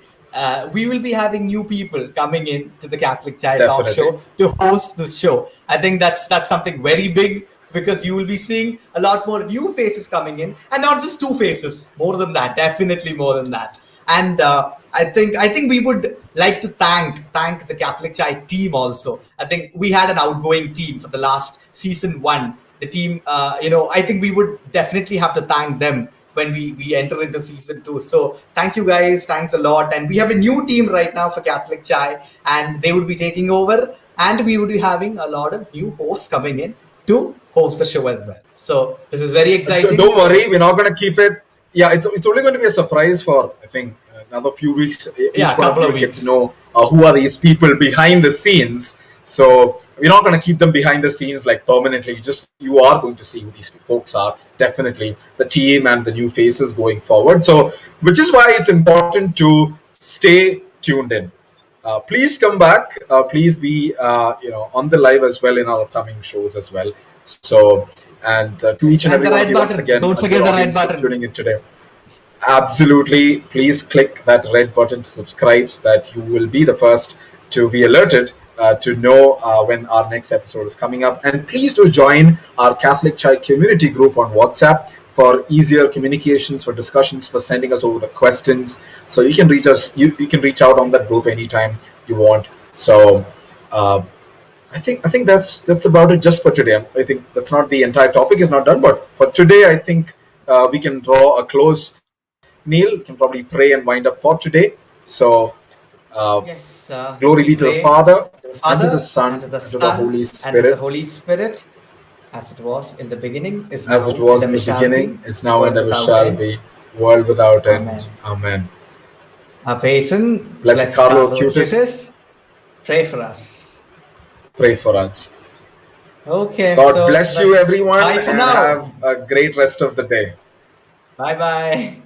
we will be having new people coming in to the Catholic Chai Talk Show to host this show. I think that's something very big, because you will be seeing a lot more new faces coming in, and not just two faces, more than that, definitely more than that. And I think we would like to thank the Catholic Chai team also. I think we had an outgoing team for the last season 1. The team, I think we would definitely have to thank them when we enter into season 2. So thank you guys, thanks a lot. And we have a new team right now for Catholic Chai, and they would be taking over, and we would be having a lot of new hosts coming in to host the show as well. So this is very exciting. Don't worry, we're not going to keep it. Yeah, it's only going to be a surprise for, I think, another few weeks. Each one of you will get to know who are these people behind the scenes. So we're not going to keep them behind the scenes like permanently. You are going to see who these folks are. Definitely the team and the new faces going forward. So, which is why it's important to stay tuned in. Please come back. Please be on the live as well in our upcoming shows as well. So, and to each and every one of you once again, don't forget the red button. Tuning in today. Absolutely, please click that red button to subscribe, so that you will be the first to be alerted to know when our next episode is coming up. And please do join our Catholic Chai community group on WhatsApp for easier communications, for discussions, for sending us over the questions. So you can reach us. You can reach out on that group anytime you want. So I think that's about it just for today. I think that's not the entire topic is not done, but for today, I think we can draw a close. Neil can probably pray and wind up for today. So, yes, glory be to the Father, and to the Son, and to the Holy Spirit. And to the Holy Spirit, as it was in the beginning, is now, as it was in the beginning, is now, and ever shall be, world without end. Amen. Our patron, Blessed Carlo Acutis, pray for us. Pray for us. Okay. God bless you, everyone, bye for and now. have a great rest of the day. Bye-bye.